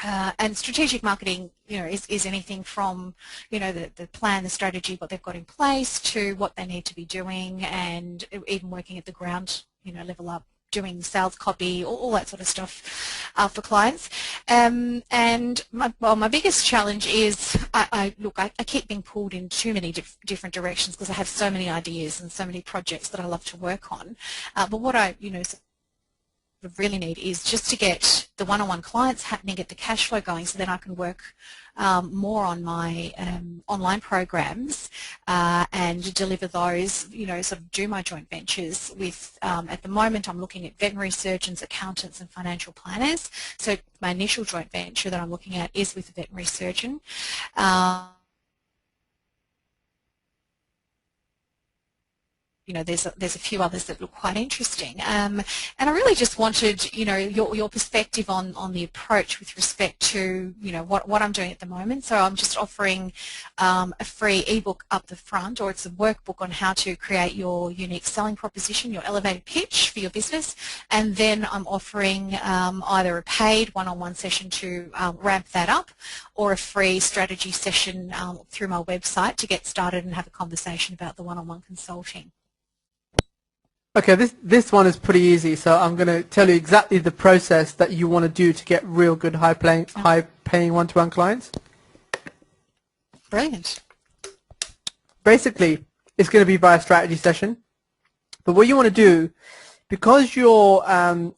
And strategic marketing, is anything from, the plan, the strategy, what they've got in place, to what they need to be doing, and even working at the ground, level up, doing sales copy, all that sort of stuff for clients. And my biggest challenge is, I keep being pulled in too many different directions because I have so many ideas and so many projects that I love to work on. But what I, really need is just to get the one-on-one clients happening, get the cash flow going, so then I can work more on my online programs and deliver those, you know, sort of do my joint ventures with, at the moment I'm looking at veterinary surgeons, accountants and financial planners. So my initial joint venture that I'm looking at is with a veterinary surgeon. You know, there's a few others that look quite interesting, and I really just wanted, you know, your perspective on the approach with respect to, you know, what I'm doing at the moment. So I'm just offering a free ebook up the front, or it's a workbook on how to create your unique selling proposition, your elevated pitch for your business, and then I'm offering either a paid one-on-one session to ramp that up, or a free strategy session through my website to get started and have a conversation about the one-on-one consulting. Okay, this one is pretty easy, so I'm going to tell you exactly the process that you want to do to get real good high-paying one-to-one clients. Brilliant. Basically, it's going to be via strategy session, but what you want to do, because you're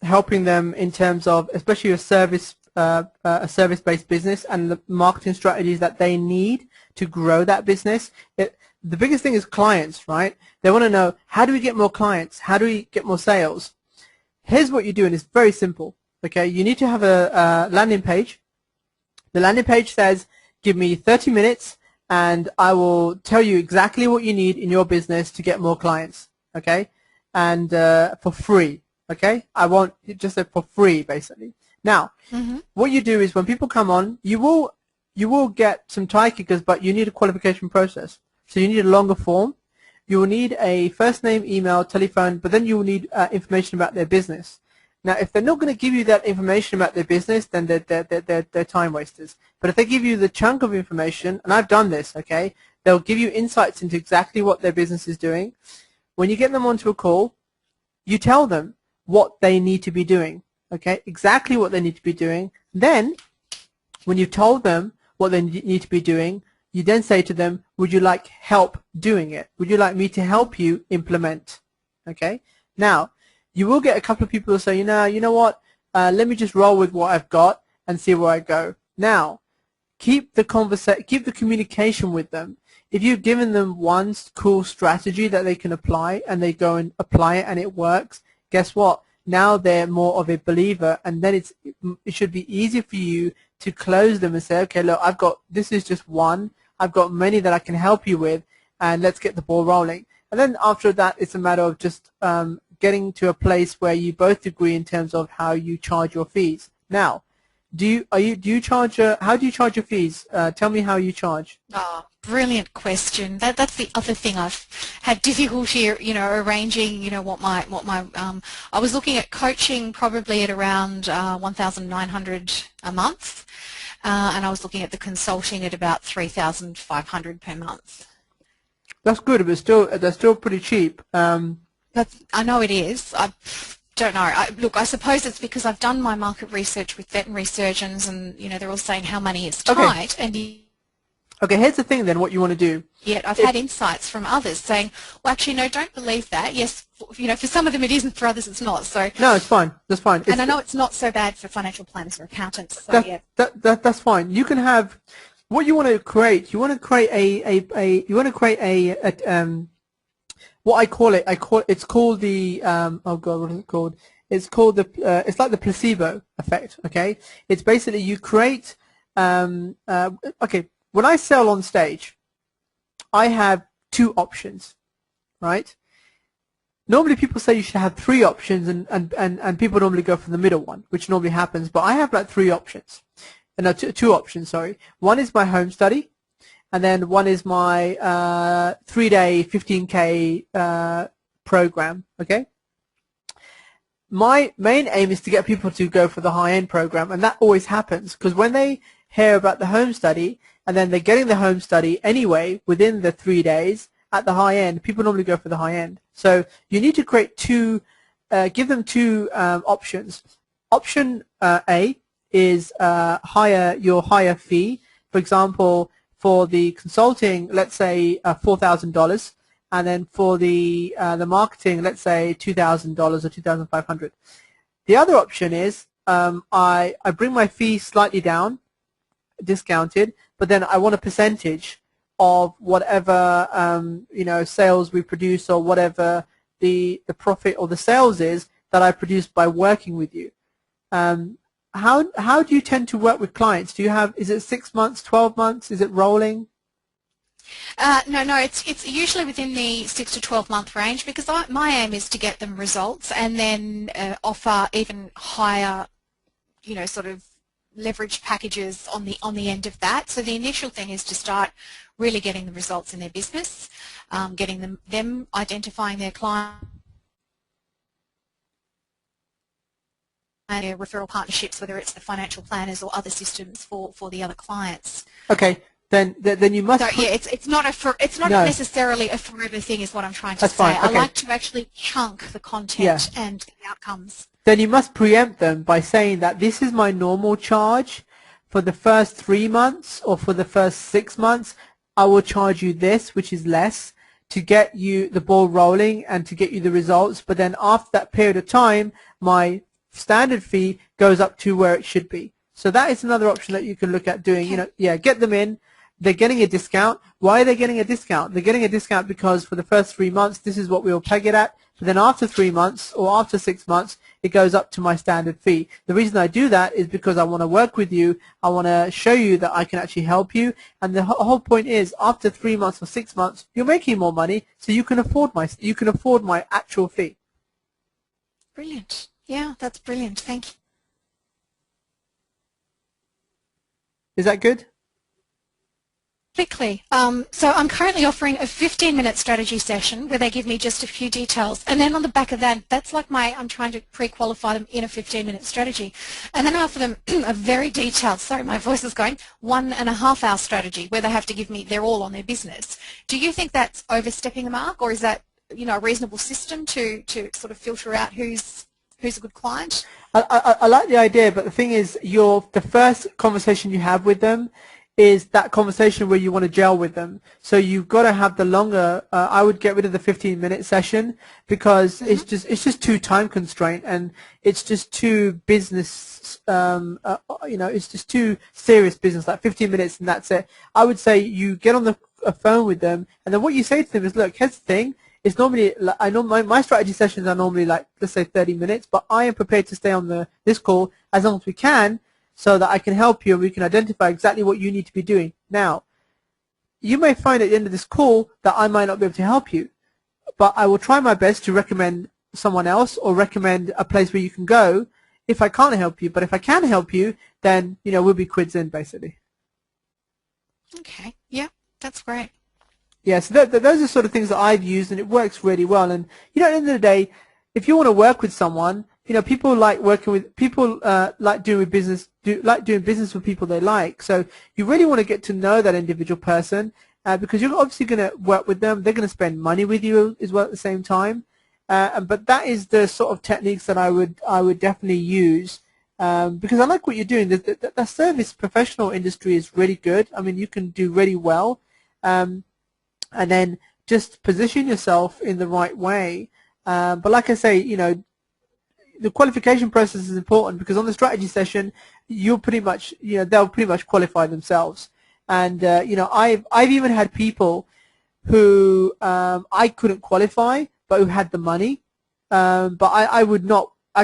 helping them in terms of, especially a service-based business and the marketing strategies that they need to grow that business, the biggest thing is clients, right? They want to know, how do we get more clients? How do we get more sales? Here's what you do, and it's very simple. Okay, you need to have a landing page. The landing page says, give me 30 minutes and I will tell you exactly what you need in your business to get more clients. Okay, and for free. Okay, I want just for free, basically. Now, what you do is when people come on, you will get some tie kickers, but you need a qualification process. So you need a longer form. You will need a first name, email, telephone, but then you will need information about their business. Now, if they're not going to give you that information about their business, then they're time wasters. But if they give you the chunk of information, and I've done this, okay, they'll give you insights into exactly what their business is doing. When you get them onto a call, you tell them what they need to be doing, okay, exactly what they need to be doing. Then, when you've told them what they need to be doing, you then say to them, would you like help doing it? Would you like me to help you implement? Okay. Now, you will get a couple of people who say, you know what, let me just roll with what I've got and see where I go. Now, keep the communication with them. If you've given them one cool strategy that they can apply and they go and apply it and it works, guess what? Now they're more of a believer, and then it should be easy for you to close them and say, okay, look, this is just one. I've got many that I can help you with, and let's get the ball rolling. And then after that, it's a matter of just getting to a place where you both agree in terms of how you charge your fees. Now, how do you charge your fees? Tell me how you charge. Oh, brilliant question. That's the other thing I've had difficulty, you know, arranging. You know, what my I was looking at coaching probably at around 1,900 a month. And I was looking at the consulting at about 3,500 per month. That's good, but they're still pretty cheap. I know it is. I don't know. Look, I suppose it's because I've done my market research with veterinary surgeons, and you know they're all saying how money is tight. Okay. Okay, here's the thing then, what you want to do. Yet I've had insights from others saying, well, actually, no, don't believe that. Yes, you know, for some of them it is, and for others it's not. So no, it's fine. That's fine. And I know it's not so bad for financial planners or accountants. So yeah, that's fine. You can have what you want to create. You want to create what I call it. It's called the oh god, what is it called? It's called the it's like the placebo effect. Okay, it's basically you create okay. When I sell on stage, I have two options, right? Normally people say you should have three options, and people normally go for the middle one, which normally happens, but I have like three options. No, two options, sorry. One is my home study, and then one is my 3-day 15K program, okay? My main aim is to get people to go for the high-end program, and that always happens, because when they hear about the home study, and then they're getting the home study anyway within the 3 days at the high end, people normally go for the high end. So you need to create give them two options. Option A is your higher fee. For example, for the consulting, let's say $4,000, and then for the marketing, let's say $2,000 or $2,500. The other option is I bring my fee slightly down, discounted, but then I want a percentage of whatever sales we produce, or whatever the profit or the sales is that I produce by working with you. How do you tend to work with clients? Is it 6 months, 12 months? Is it rolling? No, it's usually within the 6 to 12 month range, because my aim is to get them results and then offer even higher, sort of leverage packages on the end of that. So the initial thing is to start really getting the results in their business, getting them identifying their clients, and their referral partnerships, whether it's the financial planners or other systems for the other clients. Okay. Then you must. So yeah, it's not necessarily a forever thing, is what I'm trying to say. Fine. Okay. I like to actually chunk the content and the outcomes. Then you must preempt them by saying that this is my normal charge for the first 3 months, or for the first 6 months. I will charge you this, which is less, to get you the ball rolling and to get you the results. But then after that period of time, my standard fee goes up to where it should be. So that is another option that you can look at doing. Get them in. They're getting a discount. Why are they getting a discount? They're getting a discount because for the first 3 months, this is what we will peg it at. But then after 3 months or after 6 months, it goes up to my standard fee. The reason I do that is because I want to work with you. I want to show you that I can actually help you. And the whole point is, after 3 months or 6 months, you're making more money, so you can afford my actual fee. Brilliant. Yeah, that's brilliant. Thank you. Is that good? Quickly. So I'm currently offering a 15-minute strategy session where they give me just a few details, and then on the back of that, that's like I'm trying to pre-qualify them in a 15-minute strategy, and then I offer them a very detailed, sorry, my voice is going, 1.5 hour strategy where they have to give me their all on their business. Do you think that's overstepping the mark, or is that a reasonable system to sort of filter out who's a good client? I like the idea, but the thing is, the first conversation you have with them is that conversation where you want to gel with them. So you've got to have the longer. I would get rid of the 15-minute session, because it's just too time constraint, and it's just too business. It's just too serious business. Like 15 minutes and that's it. I would say you get on the phone with them, and then what you say to them is, look, here's the thing. It's normally, I know my strategy sessions are normally like, let's say 30 minutes, but I am prepared to stay on this call as long as we can, so that I can help you and we can identify exactly what you need to be doing. Now, you may find at the end of this call that I might not be able to help you, but I will try my best to recommend someone else or recommend a place where you can go if I can't help you. But if I can help you, then, we'll be quids in, basically. Okay. Yeah, that's great. Yeah, so those are sort of things that I've used, and it works really well. And, at the end of the day, if you want to work with someone, people like working with people, like doing business with people they like. So you really want to get to know that individual person, because you're obviously going to work with them. They're going to spend money with you as well at the same time. But that is the sort of techniques that I would definitely use, because I like what you're doing. The service professional industry is really good. I mean, you can do really well, and then just position yourself in the right way. But like I say, the qualification process is important, because on the strategy session, you'll pretty much, they'll pretty much qualify themselves. And I've even had people who I couldn't qualify, but who had the money, but I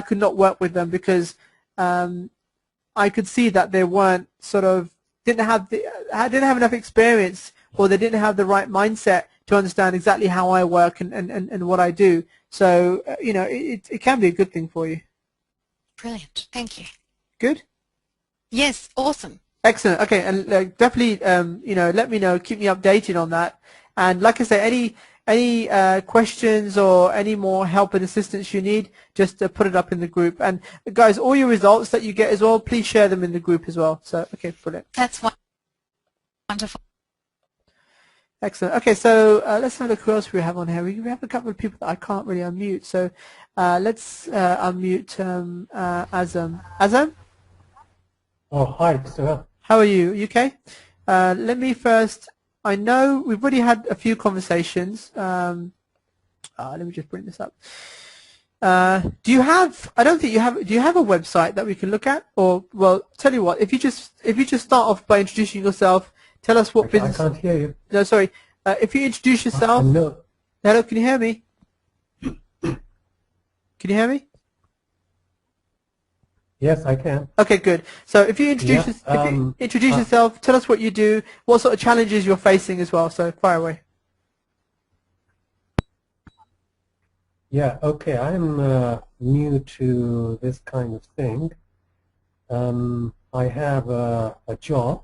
could not work with them, because I could see that they weren't didn't have enough experience, or they didn't have the right mindset to understand exactly how I work and what I do. So, it can be a good thing for you. Brilliant. Thank you. Good? Yes, awesome. Excellent. Okay, and definitely, let me know, keep me updated on that. And like I say, any questions or any more help and assistance you need, just put it up in the group. And guys, all your results that you get as well, please share them in the group as well. So, okay, brilliant. That's wonderful. Excellent. Okay, so let's have a look who else we have on here. We have a couple of people that I can't really unmute. So let's unmute Azam. Azam? Oh, hi, Mr. Well. How are you? You okay? Let me first, I know we've already had a few conversations. Let me just bring this up. Do you have? I don't think you have. Do you have a website that we can look at? Or well, tell you what. If you just start off by introducing yourself, tell us what I business. can't hear you. No, sorry. If you introduce yourself. No. Hello, can you hear me? Can you hear me? Yes, I can. Okay, good. So if you introduce yourself, tell us what you do, what sort of challenges you're facing as well. So fire away. Yeah, okay. I'm new to this kind of thing. I have a job,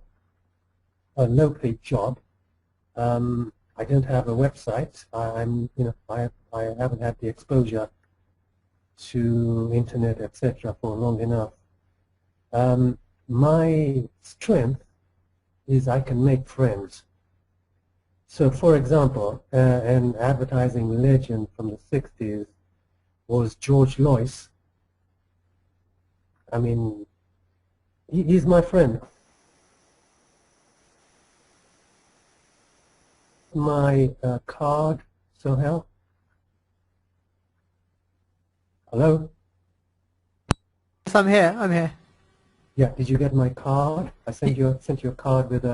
a low-paid job. I don't have a website. I haven't had the exposure to internet, etc., for long enough. My strength is I can make friends. So, for example, an advertising legend from the 60s was George Lois. I mean, he's my friend. My card, Sohail? Hello? Yes, I'm here. I'm here. Yeah, did you get my card? I sent you a card with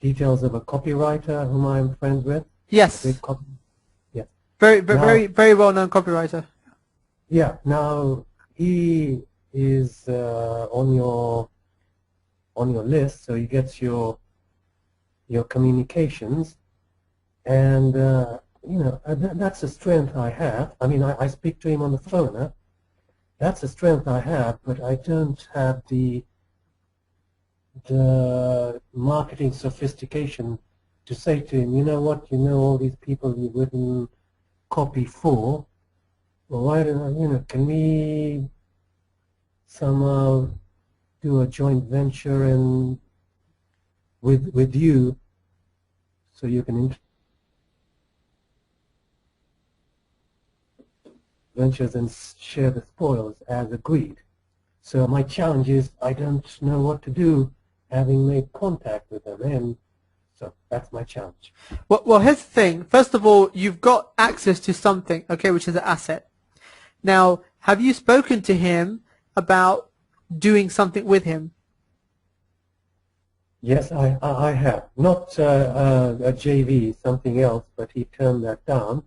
details of a copywriter whom I'm friends with. Yes. Yeah. Very well-known copywriter. Yeah. Now he is on your list, so he gets your communications, and that's a strength I have. I mean, I speak to him on the phone. Huh? That's a strength I have, but I don't have the marketing sophistication to say to him, you know what, all these people you've written copy for, well, why don't can we somehow do a joint venture and with you, so you can ventures and share the spoils as agreed. So my challenge is I don't know what to do, having made contact with them, and so that's my challenge. Well, here's the thing. First of all, you've got access to something, okay, which is an asset. Now, have you spoken to him about doing something with him? Yes, I have. Not a JV, something else, but he turned that down.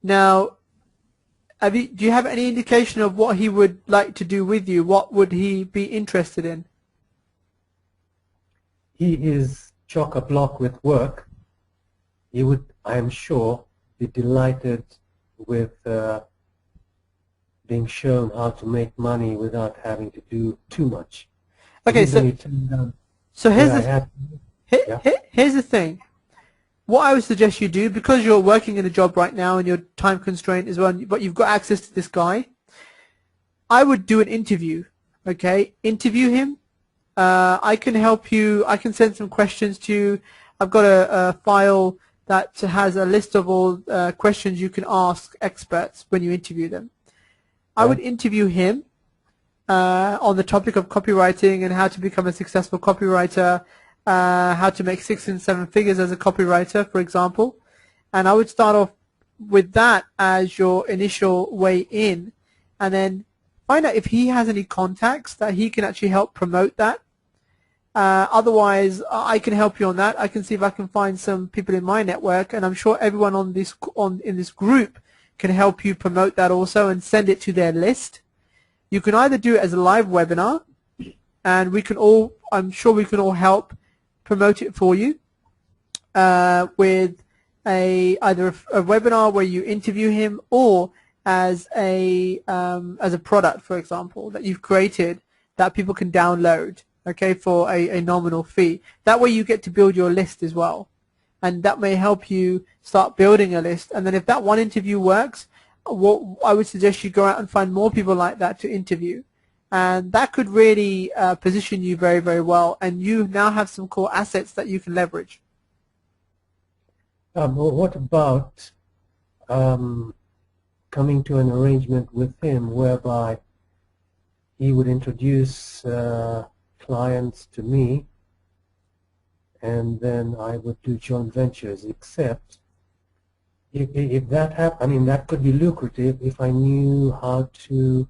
Now, do you have any indication of what he would like to do with you? What would he be interested in? He is chock-a-block with work. He would, I am sure, be delighted with being shown how to make money without having to do too much. Okay, so here's the thing. What I would suggest you do, because you're working in a job right now and you're time constrained as well, but you've got access to this guy, I would do an interview, okay? Interview him. I can help you. I can send some questions to you. I've got a file that has a list of all questions you can ask experts when you interview them. I would interview him on the topic of copywriting and how to become a successful copywriter, how to make 6 and 7 figures as a copywriter, for example. And I would start off with that as your initial way in, and then find out if he has any contacts that he can actually help promote that. Otherwise, I can help you on that. I can see if I can find some people in my network, and I'm sure everyone in this group can help you promote that also and send it to their list. You can either do it as a live webinar, and I'm sure we can all help promote it for you with either a webinar where you interview him, or as a product, for example, that you've created that people can download, okay, for a nominal fee. That way you get to build your list as well, and that may help you start building a list. And then if that one interview works, what I would suggest you go out and find more people like that to interview, and that could really position you very, very well, and you now have some core assets that you can leverage. What about coming to an arrangement with him whereby he would introduce clients to me, and then I would do joint ventures, except if that happened, I mean, that could be lucrative if I knew how to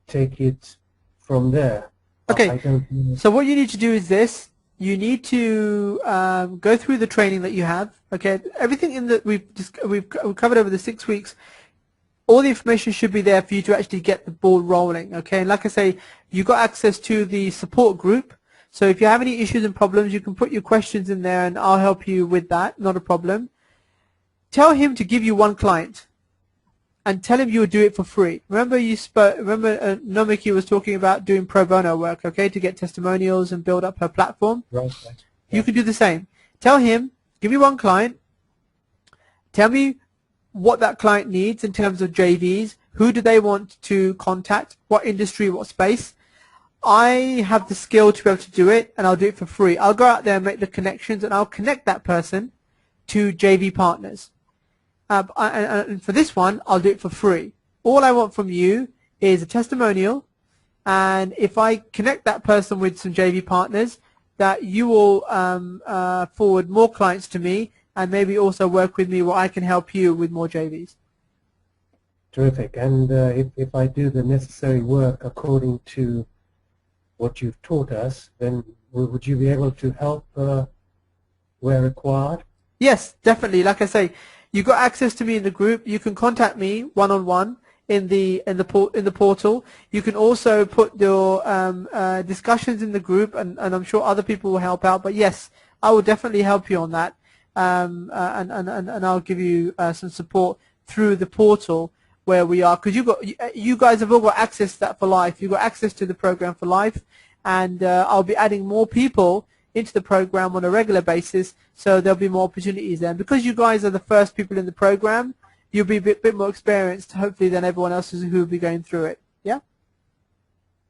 take it from there. Okay. I don't know. So what you need to do is this. You need to go through the training that you have. Okay, everything in that we've covered over the 6 weeks. All the information should be there for you to actually get the ball rolling. Okay, and like I say, you got access to the support group. So if you have any issues and problems, you can put your questions in there, and I'll help you with that. Not a problem. Tell him to give you one client, and tell him you would do it for free. Remember Nomiki was talking about doing pro bono work, okay, to get testimonials and build up her platform. Right. You can do the same. Tell him, give me one client, tell me what that client needs in terms of JVs, who do they want to contact, what industry, what space. I have the skill to be able to do it, and I'll do it for free. I'll go out there and make the connections, and I'll connect that person to JV partners. And for this one, I'll do it for free. All I want from you is a testimonial, and if I connect that person with some JV partners, that you will forward more clients to me, and maybe also work with me where I can help you with more JVs. Terrific. And if I do the necessary work according to what you've taught us, then would you be able to help where required? Yes, definitely. Like I say, you got access to me in the group. You can contact me one-on-one in the portal. You can also put your discussions in the group, and I'm sure other people will help out. But yes, I will definitely help you on that, and I'll give you some support through the portal where we are, because you guys have all got access to that for life. You've got access to the program for life, and I'll be adding more people into the program on a regular basis, so there'll be more opportunities then. Because you guys are the first people in the program, you'll be a bit more experienced, hopefully, than everyone else who will be going through it. Yeah?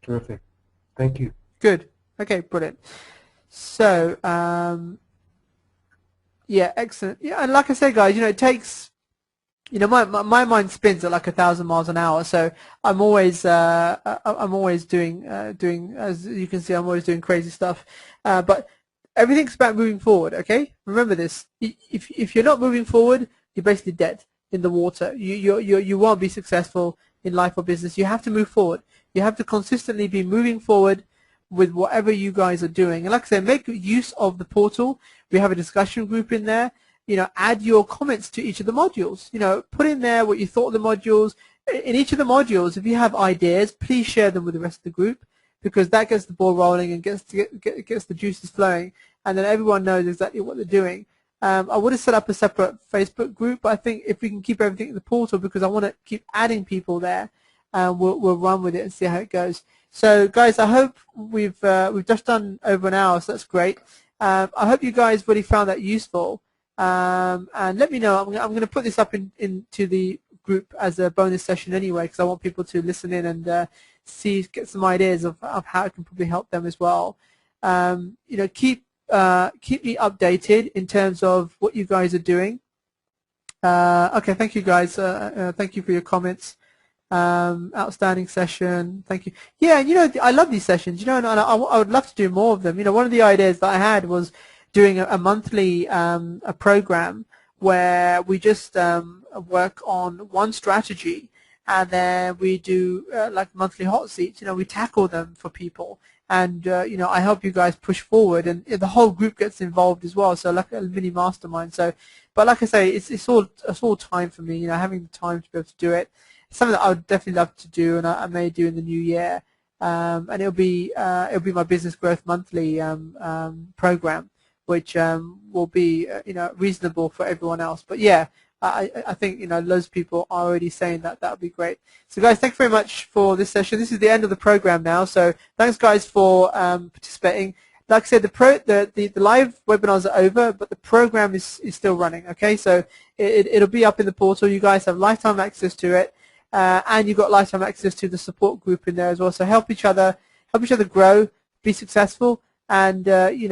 Terrific. Thank you. Good. Okay, brilliant. So, yeah, excellent. Yeah, and like I said, guys, it takes, my mind spins at like 1,000 miles an hour, so I'm always doing, as you can see, I'm always doing crazy stuff. But everything's about moving forward, okay? Remember this. If you're not moving forward, you're basically dead in the water. You won't be successful in life or business. You have to move forward. You have to consistently be moving forward with whatever you guys are doing. And like I said, make use of the portal. We have a discussion group in there. Add your comments to each of the modules. Put in there what you thought of the modules. In each of the modules, if you have ideas, please share them with the rest of the group, because that gets the ball rolling and gets the juices flowing, and then everyone knows exactly what they're doing. I would have set up a separate Facebook group, but I think if we can keep everything in the portal, because I want to keep adding people there, we'll run with it and see how it goes. So, guys, I hope we've just done over an hour, so that's great. I hope you guys really found that useful. And let me know. I'm going to put this up into the group as a bonus session anyway, because I want people to listen in and get some ideas of how it can probably help them as well. Keep me updated in terms of what you guys are doing. Okay, thank you guys. Thank you for your comments. Outstanding session. Thank you. Yeah, I love these sessions. And I would love to do more of them. One of the ideas that I had was doing a monthly a program where we just work on one strategy, and then we do like monthly hot seats. We tackle them for people, and I help you guys push forward, and the whole group gets involved as well. So like a mini mastermind. So, but like I say, it's all time for me. Having the time to be able to do it. It's something that I would definitely love to do, and I may do in the new year. And it'll be my Business Growth Monthly program, which will be reasonable for everyone else. But yeah, I think loads of people are already saying that would be great. So guys, thanks very much for this session. This is the end of the program now. So thanks guys for participating. Like I said, the live webinars are over, but the program is still running. Okay, so it'll be up in the portal. You guys have lifetime access to it, and you've got lifetime access to the support group in there as well. So help each other grow, be successful. And like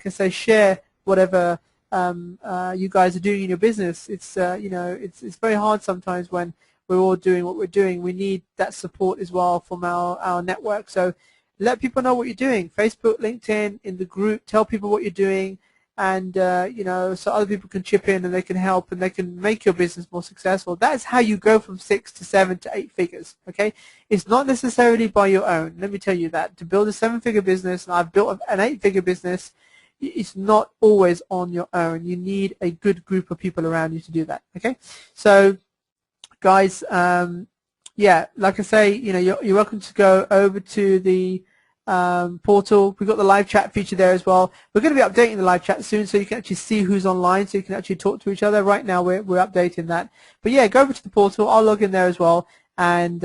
I say, share whatever you guys are doing in your business. It's it's very hard sometimes when we're all doing what we're doing. We need that support as well from our network. So let people know what you're doing. Facebook, LinkedIn, in the group. Tell people what you're doing, and you know, so other people can chip in and they can help and they can make your business more successful. That's how you go from 6 to 7 to 8 figures. Okay, it's not necessarily by your own. Let me tell you that to build a 7-figure business, and I've built an 8-figure business. It's not always on your own. You need a good group of people around you to do that. Okay, so guys, yeah, like I say, you know, you're welcome to go over to the portal. We've got the live chat feature there as well. We're going to be updating the live chat soon, so you can actually see who's online, so you can actually talk to each other. Right now, we're updating that. But yeah, go over to the portal. I'll log in there as well. And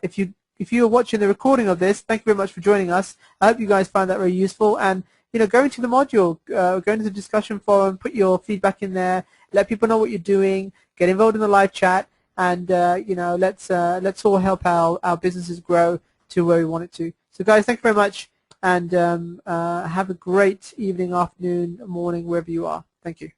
if you are watching the recording of this, thank you very much for joining us. I hope you guys found that very useful. And you know, go into the module, go into the discussion forum, put your feedback in there, let people know what you're doing, get involved in the live chat, and you know, let's all help our businesses grow to where we want it to. So guys, thank you very much, and have a great evening, afternoon, morning, wherever you are. Thank you.